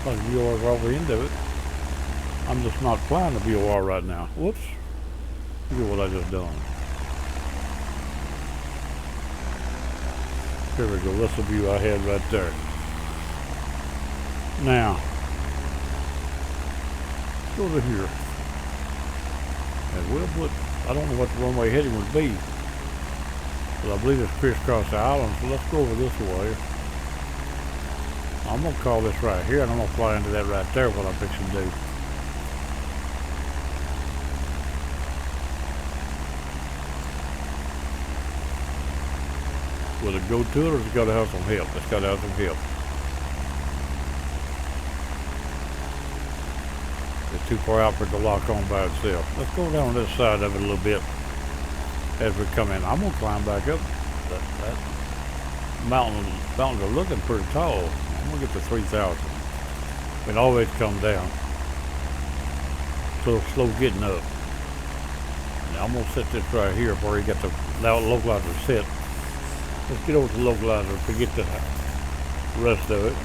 The VOR's over into it. I'm just not flying the VOR right now. Whoops. Look at what I just done. There we go. That's the view I had right there. Now, let's go over here. And we'll put, I don't know what the runway heading would be. But I believe it's crisscross the island, so let's go over this way. I'm going to call this right here, and I'm going to fly into that right there, what I'm fixing to do. Will it go to it, or has it got to have some help? It's got to have some help. It's too far out for it to lock on by itself. Let's go down this side of it a little bit as we come in. I'm going to climb back up. That mountains are looking pretty tall. I'm gonna get to 3,000. It always comes down. So slow getting up. Now I'm gonna set this right here where you got the localizer set. Let's get over to the localizer, forget the rest of it.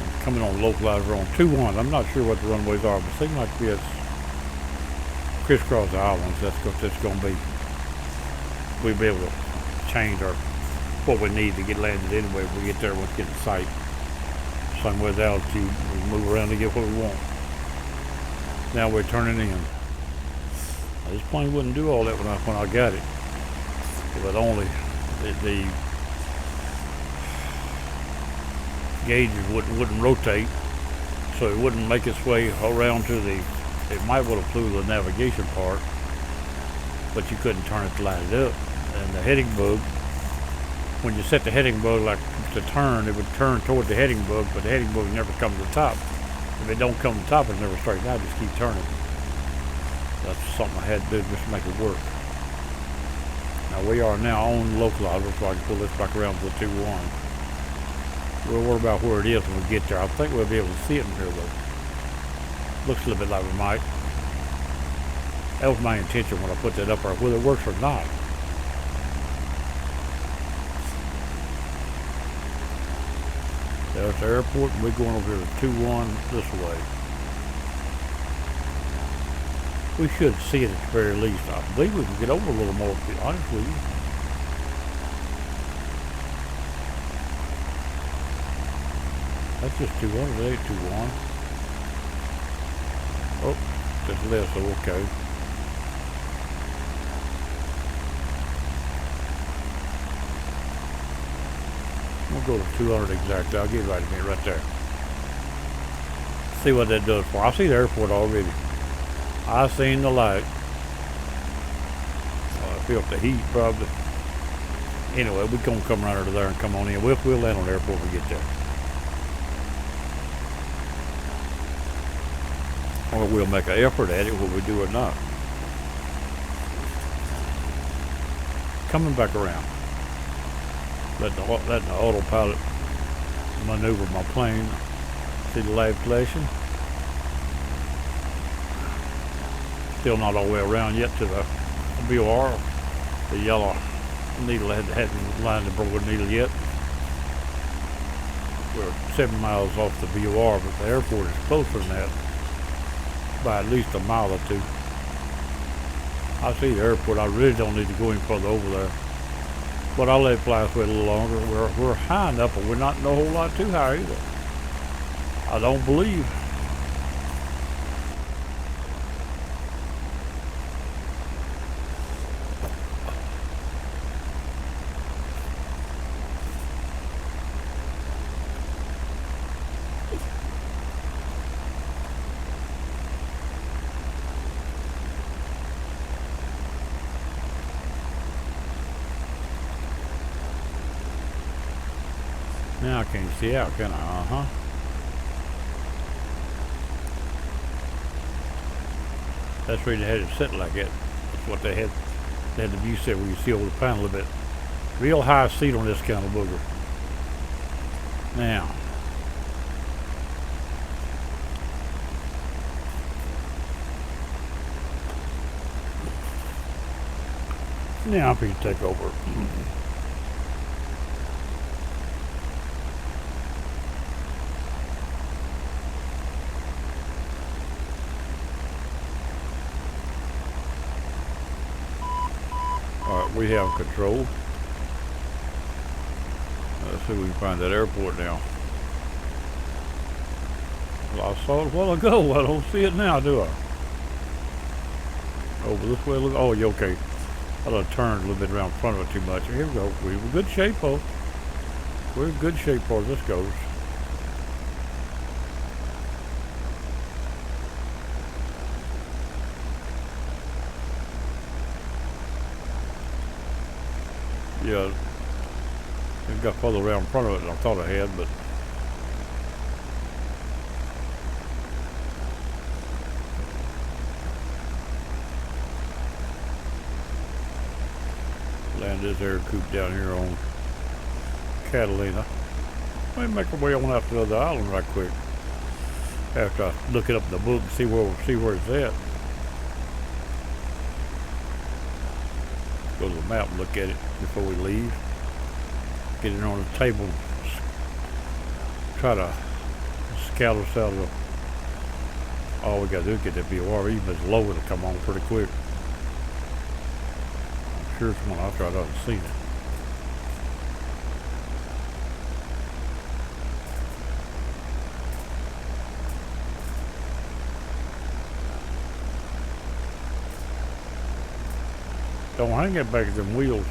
And coming on localizer on 2-1. I'm not sure what the runways are, but it seems like it's crisscross the islands. That's what it's gonna be. We'll be able to change what we need to get landed anyway if we get there once we get in sight. Same with altitude, we move around to get what we want. Now we're turning in. Now, this plane wouldn't do all that when I got it. But only the gauges wouldn't rotate, so it wouldn't make its way around to the. It might would have flew the navigation part, but you couldn't turn it to light it up. And the heading bug, when you set the heading bug like to turn, it would turn toward the heading bug, but the heading bug never comes to the top. If it don't come to the top, it never straighten out. Just keep turning. That's something I had to do just to make it work. Now we are now on localizer, so I can pull this back around to the 2-1. We'll worry about where it is when we get there. I think we'll be able to see it from here though. Looks a little bit like we might. That was my intention when I put that up there, whether it works or not. There's the airport, and we're going over here to 2-1 this way. We should see it at the very least. I believe we can get over a little more, to be honest with you. That's just 200, it ain't 2-1. Oh, just less, so okay. We'll go to 200 exactly. I'll get right in right there. See what that does for. I see the airport already. I seen the light. I feel the heat probably. Anyway, we're gonna come right over there and come on in. We'll land on the airport when we get there. Or we'll make an effort at it whether we do or not. Coming back around. Letting the autopilot maneuver my plane. See the light flashing? Still not all the way around yet to the BOR. The yellow needle hadn't lined the broken needle yet. We're 7 miles off the BOR, but the airport is closer than that by at least a mile or two. I see the airport. I really don't need to go any further over there. But I'll let it fly us a little longer. We're high enough, but we're not no whole lot too high either. I don't believe. Now I can't see out, can I? That's where they had it set like that. That's what they had the view set where you see over the panel a bit. Real high seat on this kind of booger. Now. Now if you take over. Alright, we have control. Let's see if we can find that airport now. Well, I saw it a while ago. I don't see it now, do I? Over this way, look. Oh, you okay. I done turned a little bit around in front of it too much. Here we go. We're in good shape, folks. We're in good shape as this goes. Yeah, it got further around in front of it than I thought I had, but find this air coop down here on Catalina. Let me make our way on out to the other island right quick. After I look it up in the book and see where it's at. Go to the map and look at it before we leave. Get it on the table. Try to scout us out of all we gotta do is get that VOR. Even if it's low, it'll come on pretty quick. I'm sure it's one I tried out and seen it. Don't hang it back at them wheels.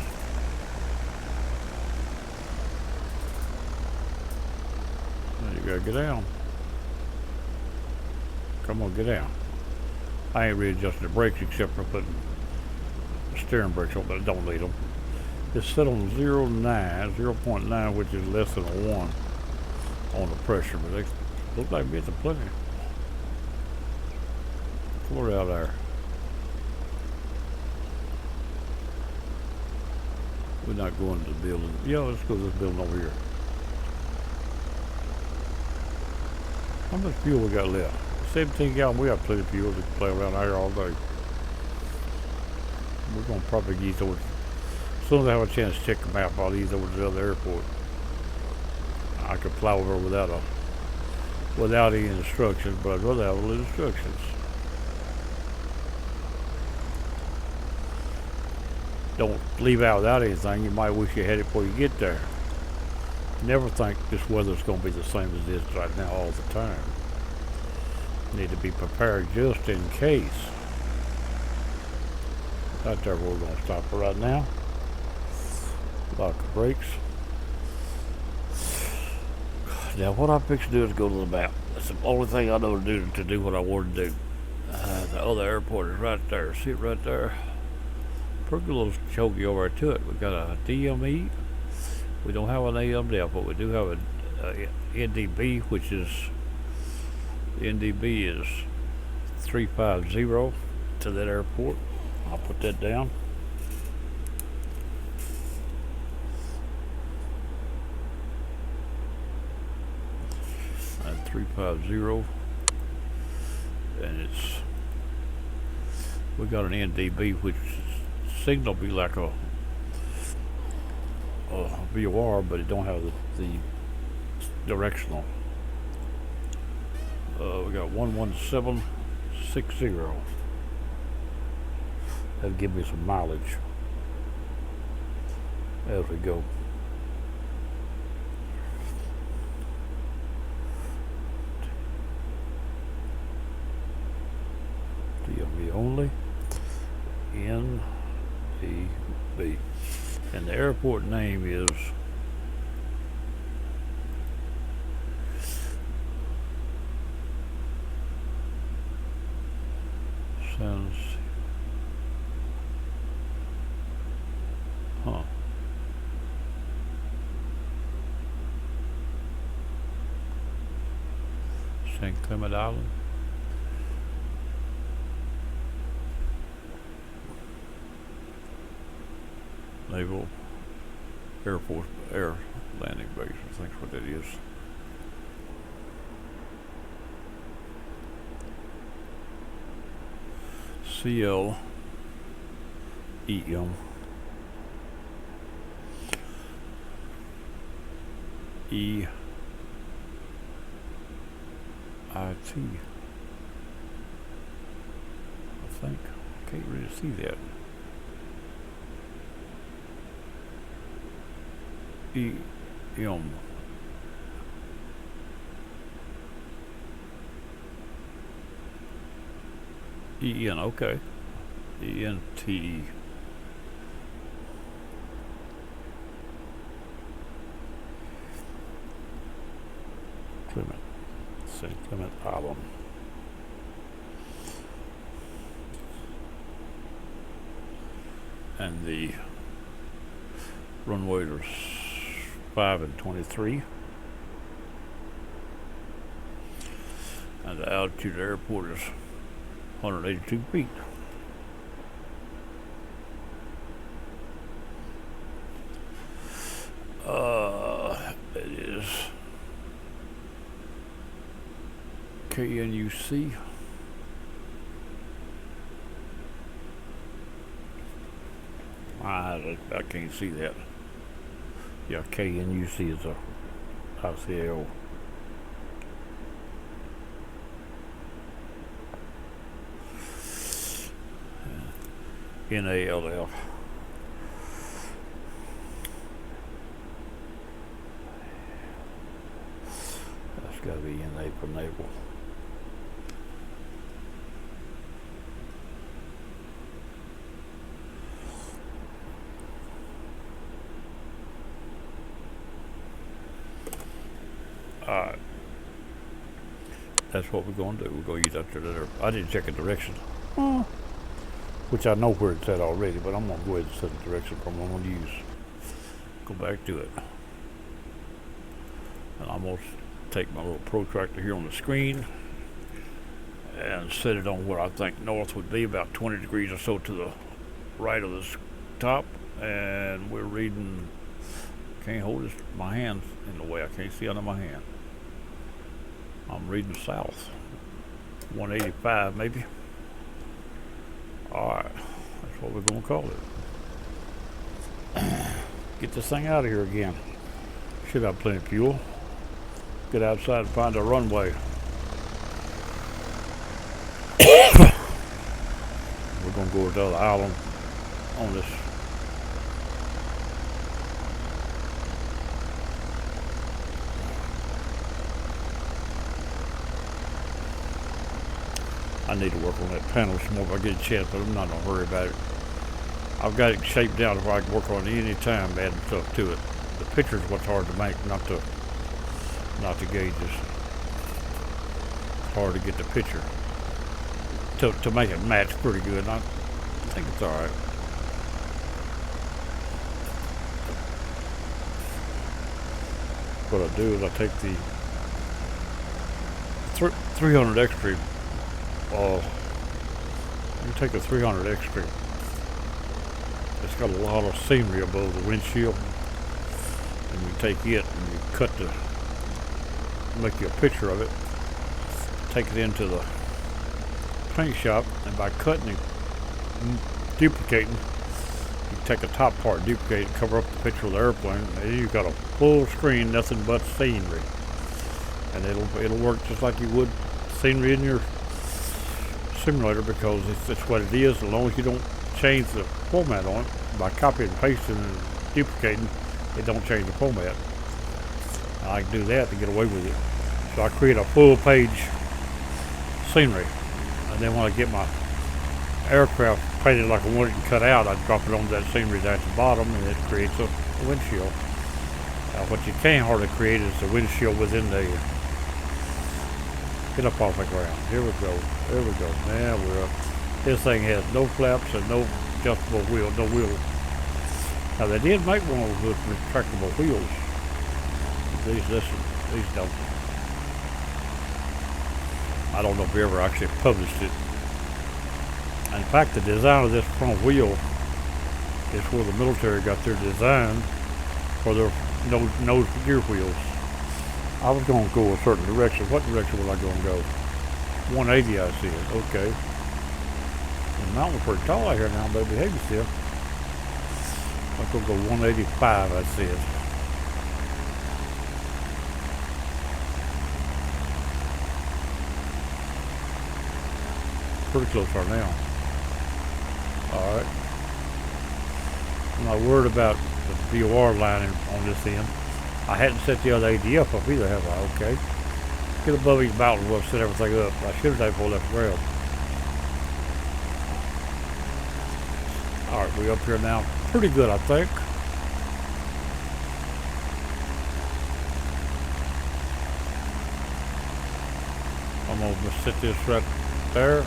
Now you gotta get down. Come on, get down. I ain't readjusting the brakes except for putting the steering brakes on, but I don't need them. It's set on 0.9, which is less than a 1 on the pressure, but they look like it's a plenty. Pull her out there. We're not going to the building. Yeah, let's go to this building over here. How much fuel we got left? 17 gallon. We have plenty of fuel to play around here all day. We're going to probably ease over. As soon as I have a chance to check the map, I'll ease over to the other airport. I could fly over without any instructions, but I'd rather have a little instructions. Don't leave out without anything. You might wish you had it before you get there. Never think this weather's going to be the same as it is right now all the time. Need to be prepared just in case. Right there where we're going to stop for right now. Lock the brakes. Now what I'm fixing to do is go to the map. That's the only thing I know to do what I want to do. The other airport is right there. See it right there? Pretty good little choky over to it. We got a DME. We don't have an AMDF, but we do have a NDB, which is NDB is 350 to that airport. I'll put that down. And 350, and it's we got an NDB, which signal be like a VOR, but it don't have the directional. We got 11760. That'll give me some mileage as we go. DMV only. NDB. And the airport name is St. Clement Island. Naval Air Force Air Landing Base, I think that's what that is. CLEM EIT. I think. I can't really see that. EM. EN, okay. ENTE. Clement. St. Clement Island. And the runway is 5 and 23. And the altitude of the airport is 182 feet. is KNUC. I can't see that. Yeah, KNUC is a ICAO. NALL. That's got to be NA for naval. Alright. That's what we're going to do. We're going to use that there. I didn't check the direction. Which I know where it's at already, but I'm going to go ahead and set the direction from what I'm going to use. Go back to it. And I'm going to take my little protractor here on the screen and set it on where I think north would be, about 20 degrees or so to the right of the top. And we're reading, can't hold this, my hand in the way, I can't see under my hand. I'm reading south, 185 maybe. Alright, that's what we're going to call it. Get this thing out of here again. Should have plenty of fuel. Get outside and find a runway. We're going to go to the other island on this. I need to work on that panel some more if I get a chance, but I'm not in a hurry about it. I've got it shaped down where I can work on it any time, adding stuff to it. The picture's what's hard to make, not the gauges. It's hard to get the picture to make it match pretty good. I think it's all right. What I do is I take the 300 extra. You take a 300 extra. It's got a lot of scenery above the windshield, and you take it and you cut make you a picture of it. Take it into the paint shop, and by cutting it, duplicating, you take the top part, duplicate it, cover up the picture of the airplane, and then you've got a full screen, nothing but scenery, and it'll work just like you would scenery in your simulator, because it's what it is. As long as you don't change the format on it by copying and pasting and duplicating, it don't change the format. And I can do that to get away with it. So I create a full page scenery, and then when I get my aircraft painted like I want it and cut out, I drop it onto that scenery down at the bottom, and it creates a windshield. What you can't hardly create is the windshield within the. Get up off the ground. Here we go. There we go. Now we're up. This thing has no flaps and no adjustable wheel, no wheel. Now they did make one of those with retractable wheels. These don't. I don't know if we ever actually published it. In fact, the design of this front wheel is where the military got their design for their nose gear wheels. I was going to go a certain direction. What direction was I going to go? 180, I see it. Okay. The mountain's pretty tall out here now, baby. Hey, still. I'm going to go 185, I see it. Pretty close right now. Alright. I'm not worried about the VOR line on this end. I hadn't set the other ADF up either, have I? Okay. Get above these mountains, we'll set everything up. I should have taken full left rail. Alright, we up here now. Pretty good, I think. I'm going to set this right there.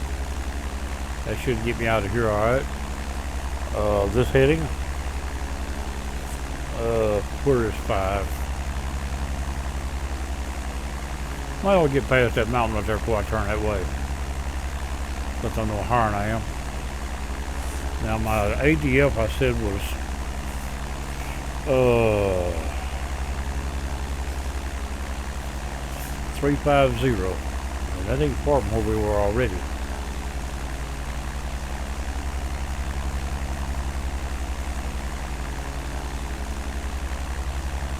That should get me out of here, alright. This heading. Where is 5? Might as well get past that mountain right there before I turn that way. Since I know how higher I am. Now my ADF I said was 350. And that ain't far from where we were already.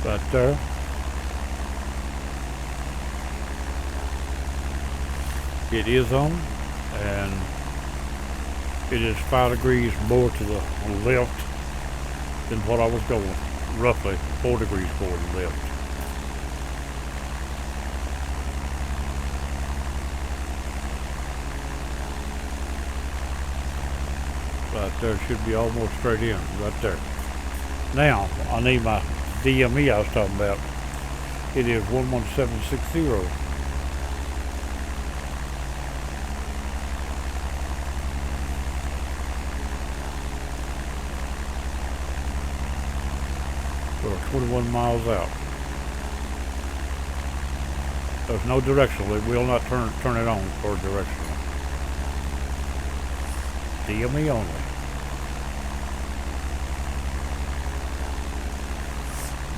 Right there. It is on, and it is 5 degrees more to the left than what I was going. Roughly 4 degrees more to the left. Right there, should be almost straight in, right there. Now, I need my DME I was talking about. It is 11760. We're 21 miles out. There's no directional. It will not turn it on for directional. DME only.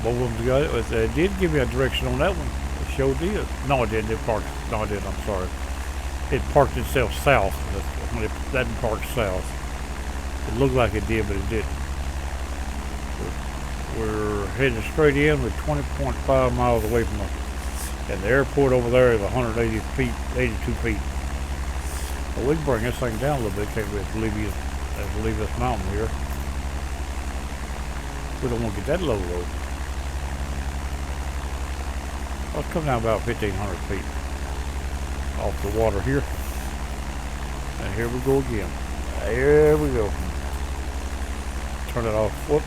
Both of them got it. It did give me a direction on that one. It sure did. No, it didn't. It parked. No, it didn't. I'm sorry. It parked itself south. That didn't park south. It looked like it did, but it didn't. We're heading straight in. We're 20.5 miles away from and the airport over there is 180 feet, 82 feet. Well, we can bring this thing down a little bit, can't we? Have to leave this mountain here. We don't want to get that low. Let's come down about 1,500 feet off the water here. And here we go again. There we go. Turn it off. Whoop.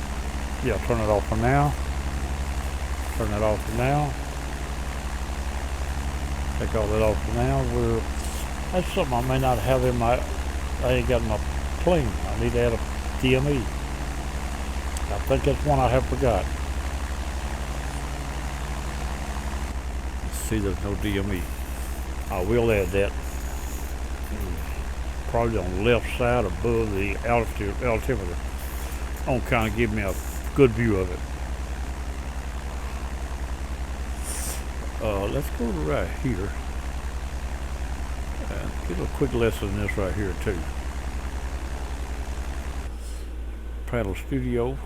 Yeah, turn it off for now. Turn it off for now. Take all that off for now. That's something I may not have in my. I ain't got my plane. I need to add a DME. I think that's one I have forgot. Let's see, there's no DME. I will add that. Probably on the left side above the altimeter. Don't kind of give me a good view of it. Let's go to right here and get a quick lesson in this right here too. Paddle studio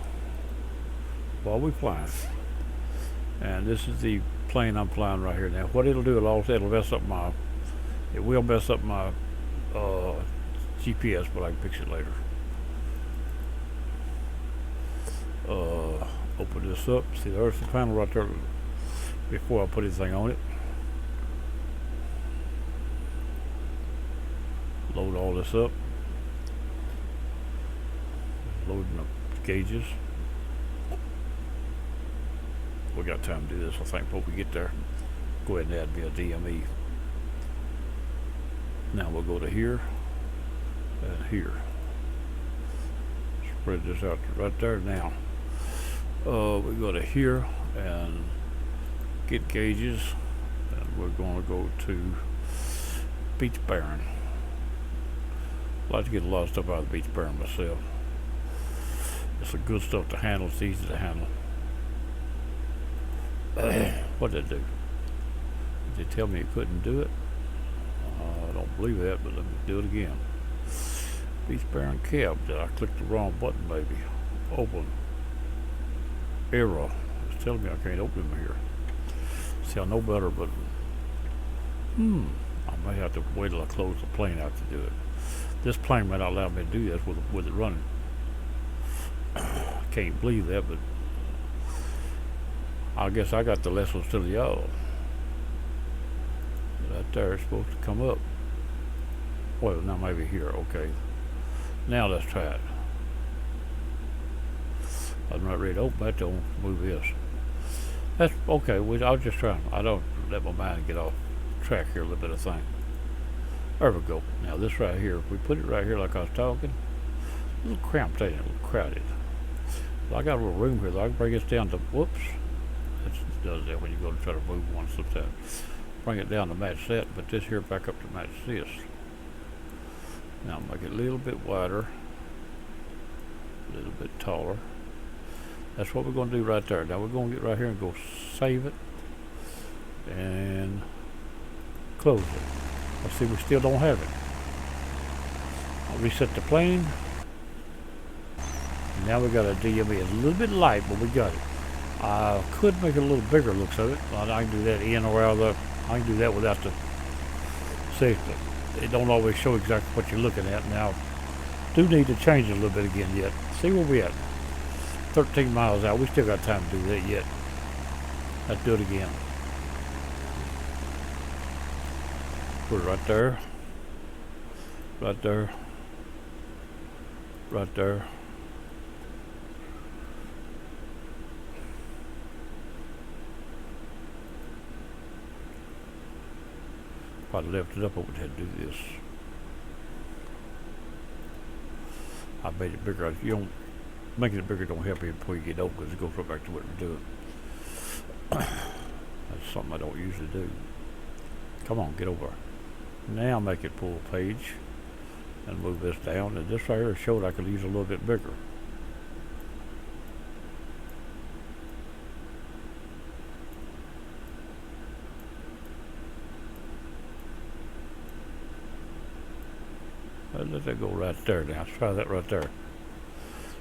while we flying, and this is the plane I'm flying right here now. What it'll do, it'll mess up my. It will mess up my GPS, but I can fix it later. Open this up. See, there's the panel right there before I put anything on it. Load all this up. Loading the gauges. We got time to do this, I think, before we get there. Go ahead and add me a DME. Now we'll go to here and here. Spread this out right there now. We go to here and get gauges, and we're going to go to Beach Barren. I like to get a lot of stuff out of the Beach Barren myself. It's some good stuff to handle. It's easy to handle. What did it do? Did they tell me it couldn't do it? I don't believe that, but let me do it again. Beach Barren cab. Did I click the wrong button maybe? Open. Error. It's telling me I can't open them here. See, I know better, but I may have to wait till I close the plane out to do it. This plane might not allow me to do this with it running. Can't believe that, but I guess I got the lessons to y'all. Right there, it's supposed to come up. Well, now maybe here. Okay. Now let's try it. I'm not ready to open that. Don't move this. That's okay. I'll just try. I don't let my mind get off track here a little bit of thing. There we go. Now this right here, if we put it right here like I was talking, a little cramped in, a little crowded. So I got a little room here, though. I can bring this down to, whoops. It does that when you go to try to move one sometimes. Bring it down to match that, but this here back up to match this. Now make it a little bit wider, a little bit taller. That's what we're going to do right there. Now we're going to get right here and go save it. And close it. Let's see, we still don't have it. I'll reset the plane. Now we got a DME. It's a little bit light, but we got it. I could make it a little bigger looks of it. I can do that in or out of the, I can do that without the safety. It don't always show exactly what you're looking at. Now, do need to change it a little bit again yet. See where we at. 13 miles out. We still got time to do that yet. Let's do it again. Put it right there. Right there. Right there. Probably left it up, but we had to do this. I made it bigger. You don't making it bigger don't help you before you get over because it goes right back to what we're doing. That's something I don't usually do. Come on, get over. Now make it full page and move this down. And this right here showed I could use a little bit bigger. Let that go right there now. Let's try that right there.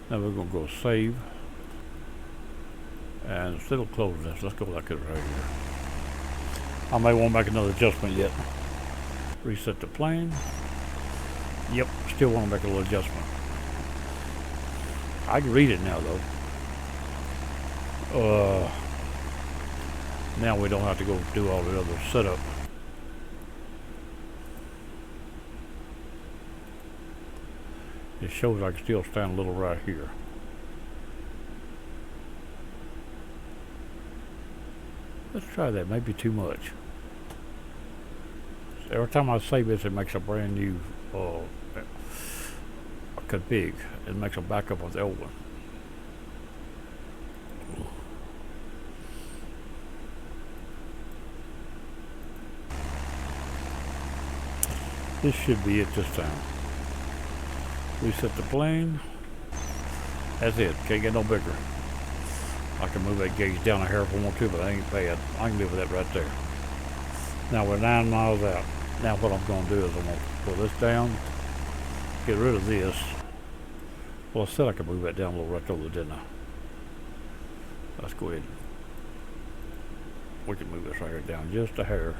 Now we're going to go save. And instead of closing this, let's go like it right here. I may want to make another adjustment yet. Reset the plane. Yep, still want to make a little adjustment. I can read it now though. Now we don't have to go do all the other setup. It shows I can still stand a little right here. Let's try that, maybe too much. Every time I save this, it makes a brand new config. It makes a backup of the old one. This should be it this time. Reset the plane. That's it. Can't get no bigger. I can move that gauge down a hair if I want to, but I ain't bad. I can live with that right there. Now we're 9 miles out. Now what I'm going to do is I'm going to pull this down, get rid of this. Well, I said I could move that down a little right over, didn't I? Let's go ahead. We can move this right here down just a hair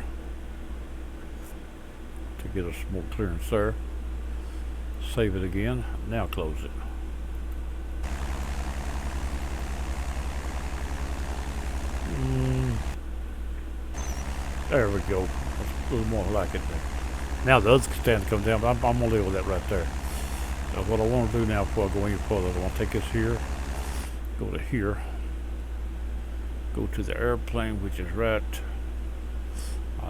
to get us more clearance there. Save it again. Now close it. There we go. That's a little more like it there. Now the other stand comes down, but I'm going to leave with that right there. Now what I want to do now before I go any further, I want to take this here, go to here, go to the airplane, which is right.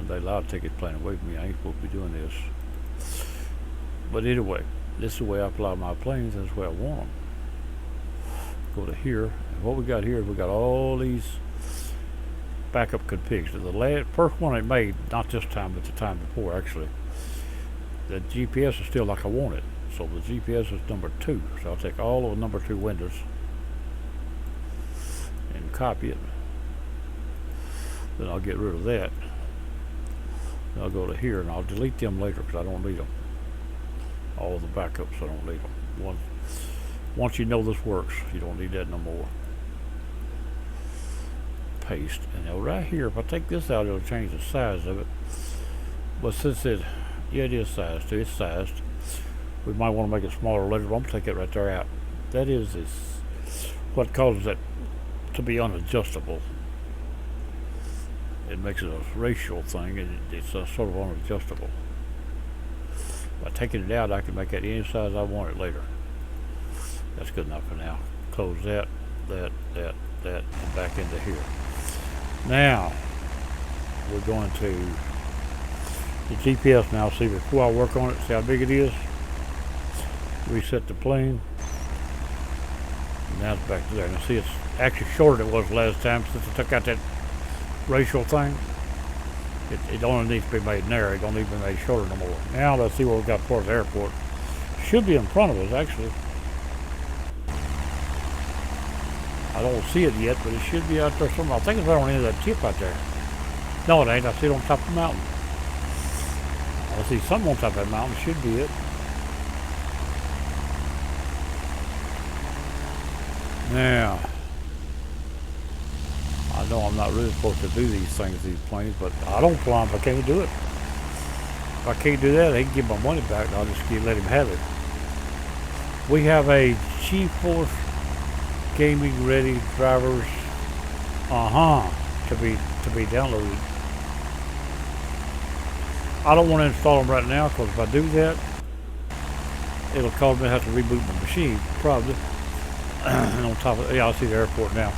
They allowed to take his plane away from me. I ain't supposed to be doing this. But anyway, this is the way I fly my planes. That's the way I want them. Go to here. And what we got here is we got all these backup configs. The first one I made, not this time, but the time before actually, the GPS is still like I want it. So the GPS is number 2. So I'll take all of the number 2 windows and copy it. Then I'll get rid of that. Then I'll go to here and I'll delete them later because I don't need them. All the backups, I don't need them. Once you know this works, you don't need that no more. Paste. And now right here, if I take this out, it'll change the size of it. But since it is sized too, it's sized. We might want to make it smaller later, but I'm going to take it right there out. That is what causes it to be unadjustable. It makes it a racial thing, and it's sort of unadjustable. By taking it out, I can make it any size I want it later. That's good enough for now. Close that, and back into here. Now, we're going to the GPS now. See, before I work on it, see how big it is. Reset the plane. Now it's back to there. Now see, it's actually shorter than it was last time since I took out that racial thing. It only needs to be made narrow. It don't need to be made shorter no more. Now let's see what we got towards the airport. Should be in front of us actually. I don't see it yet, but it should be out there somewhere. I think it's right on the end of that tip out there. No, it ain't. I see it on top of the mountain. I see something on top of that mountain. Should be it. Now, I know I'm not really supposed to do these things, these planes, but I don't fly them if I can't do it. If I can't do that, they can give my money back, and I'll just let him have it. We have a GeForce gaming ready drivers, to be downloaded. I don't want to install them right now because if I do that, it'll cause me to have to reboot my machine, probably. And on top of it, yeah, I see the airport now.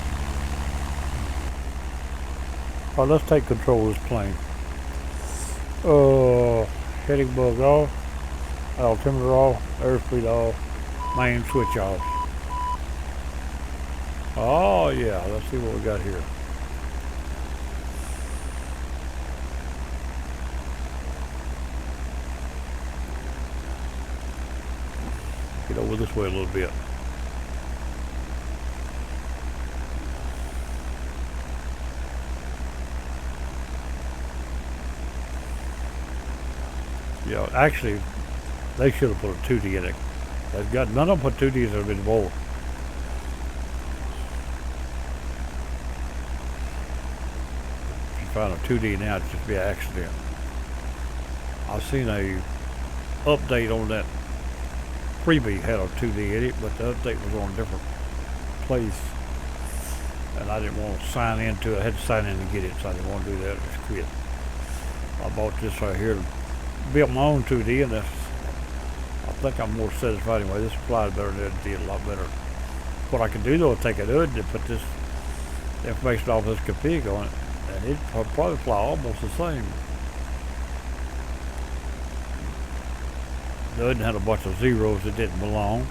All right, let's take control of this plane. Heading bug off, altimeter off, airspeed off, main switch off. Oh yeah, let's see what we got here. Get over this way a little bit. Yeah, actually, they should have put a 2D in it. They've got none of them put 2Ds that have been involved. If you find a 2D now, it'd just be an accident. I've seen a update on that freebie had a 2D in it, but the update was on a different place, and I didn't want to sign into it. I had to sign in to get it, so I didn't want to do that. I just quit. I bought this right here to build my own 2D, and I think I'm more satisfied anyway. This flies better than it did, a lot better. What I can do though is take a hood and put this information off this config on it, and it'd probably fly almost the same. The hood had a bunch of zeros that didn't belong.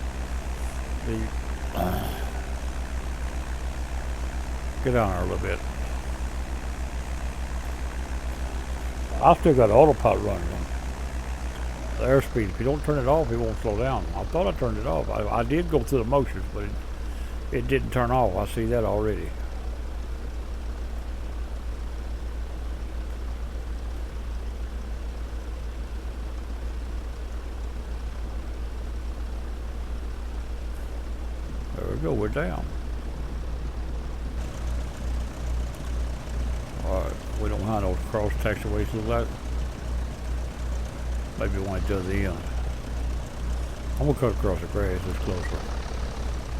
Get down there a little bit. I still got autopilot running on the airspeed. If you don't turn it off, it won't slow down. I thought I turned it off. I did go through the motions, but it didn't turn off. I see that already. There we go, we're down. Alright, we don't have those cross taxiways look like. Maybe one at the other end. I'm gonna cut across the grass, it's closer.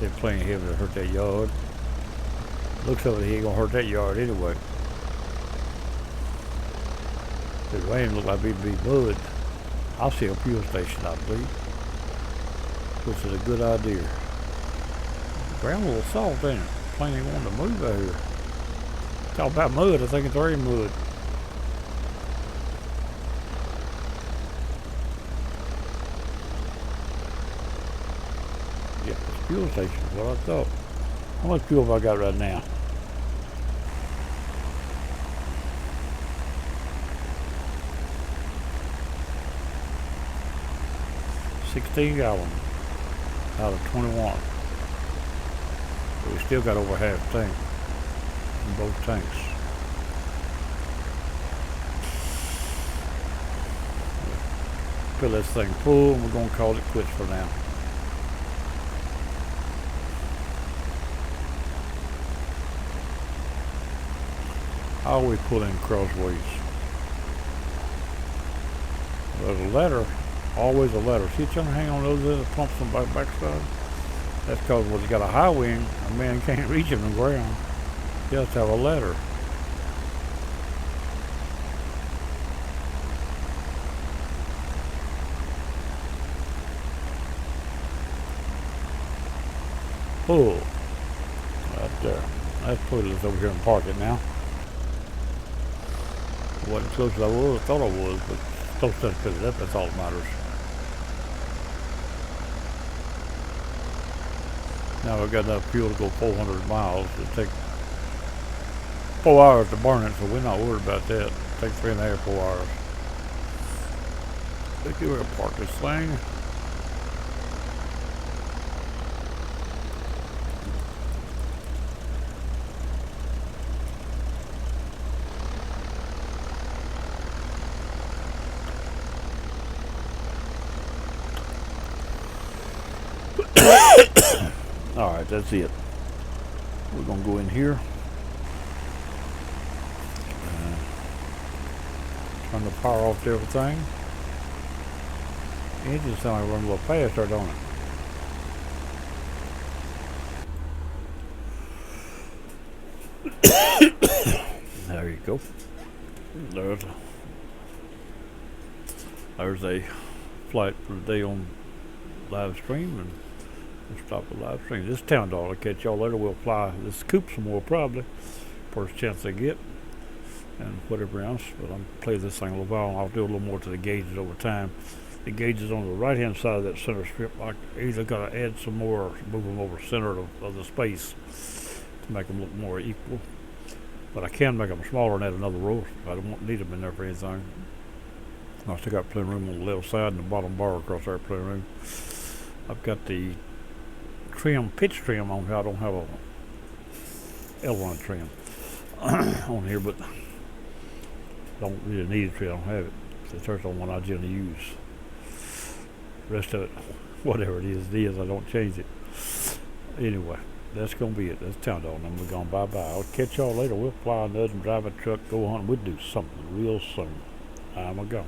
They're playing heavy to hurt that yard. Looks like he ain't gonna hurt that yard anyway. The rain look like it'd be mud. I'll see a fuel station, I believe. Which is a good idea. The ground a little soft, ain't it? The plane ain't wanting to move out here. Talk about mud, I think it's already mud. Yeah, it's fuel station is what I thought. How much fuel have I got right now? $16 gallons out of 21. But we still got over half tank in both tanks. Fill this thing full and we're going to call it quits for now. I always pull in crossways. There's a ladder, always a ladder. See, trying to hang on those other pumps on the backside? That's because when you got a high wing, a man can't reach him on the ground. You have to have a ladder. Oh, right there. Let's put this over here and park it now. Wasn't close as I thought I was, but close enough to pick it up, that's all that matters. Now we've got enough fuel to go 400 miles. It'll take 4 hours to burn it, so we're not worried about that. It'll take 3.5, 4 hours. Let's see where to park this thing. that's it. We're gonna go in here. Turn the power off to everything. The engine sounds like running a little faster, don't it? There you go. There's a flight for the day on live stream, and we'll stop the live stream. This town dog will catch y'all later. We'll fly this coop some more probably. First chance they get. And whatever else, but I'm play this thing a little while, and I'll do a little more to the gauges over time. The gauges on the right hand side of that center strip, I either gotta add some more or move them over center of the space to make them look more equal. But I can make them smaller and add another row. I don't need them in there for anything. I still got plenty of room on the left side and the bottom bar across there, plenty of room. I've got the pitch trim on here. I don't have a aileron trim on here, but don't really need a trim. I don't have it. It's the first one I generally use. The rest of it, whatever it is. I don't change it. Anyway, that's gonna be it. That's town dog. And we're going bye-bye. I'll catch y'all later. We'll fly another and drive a truck, go on. We'll do something real soon. I'm gonna go.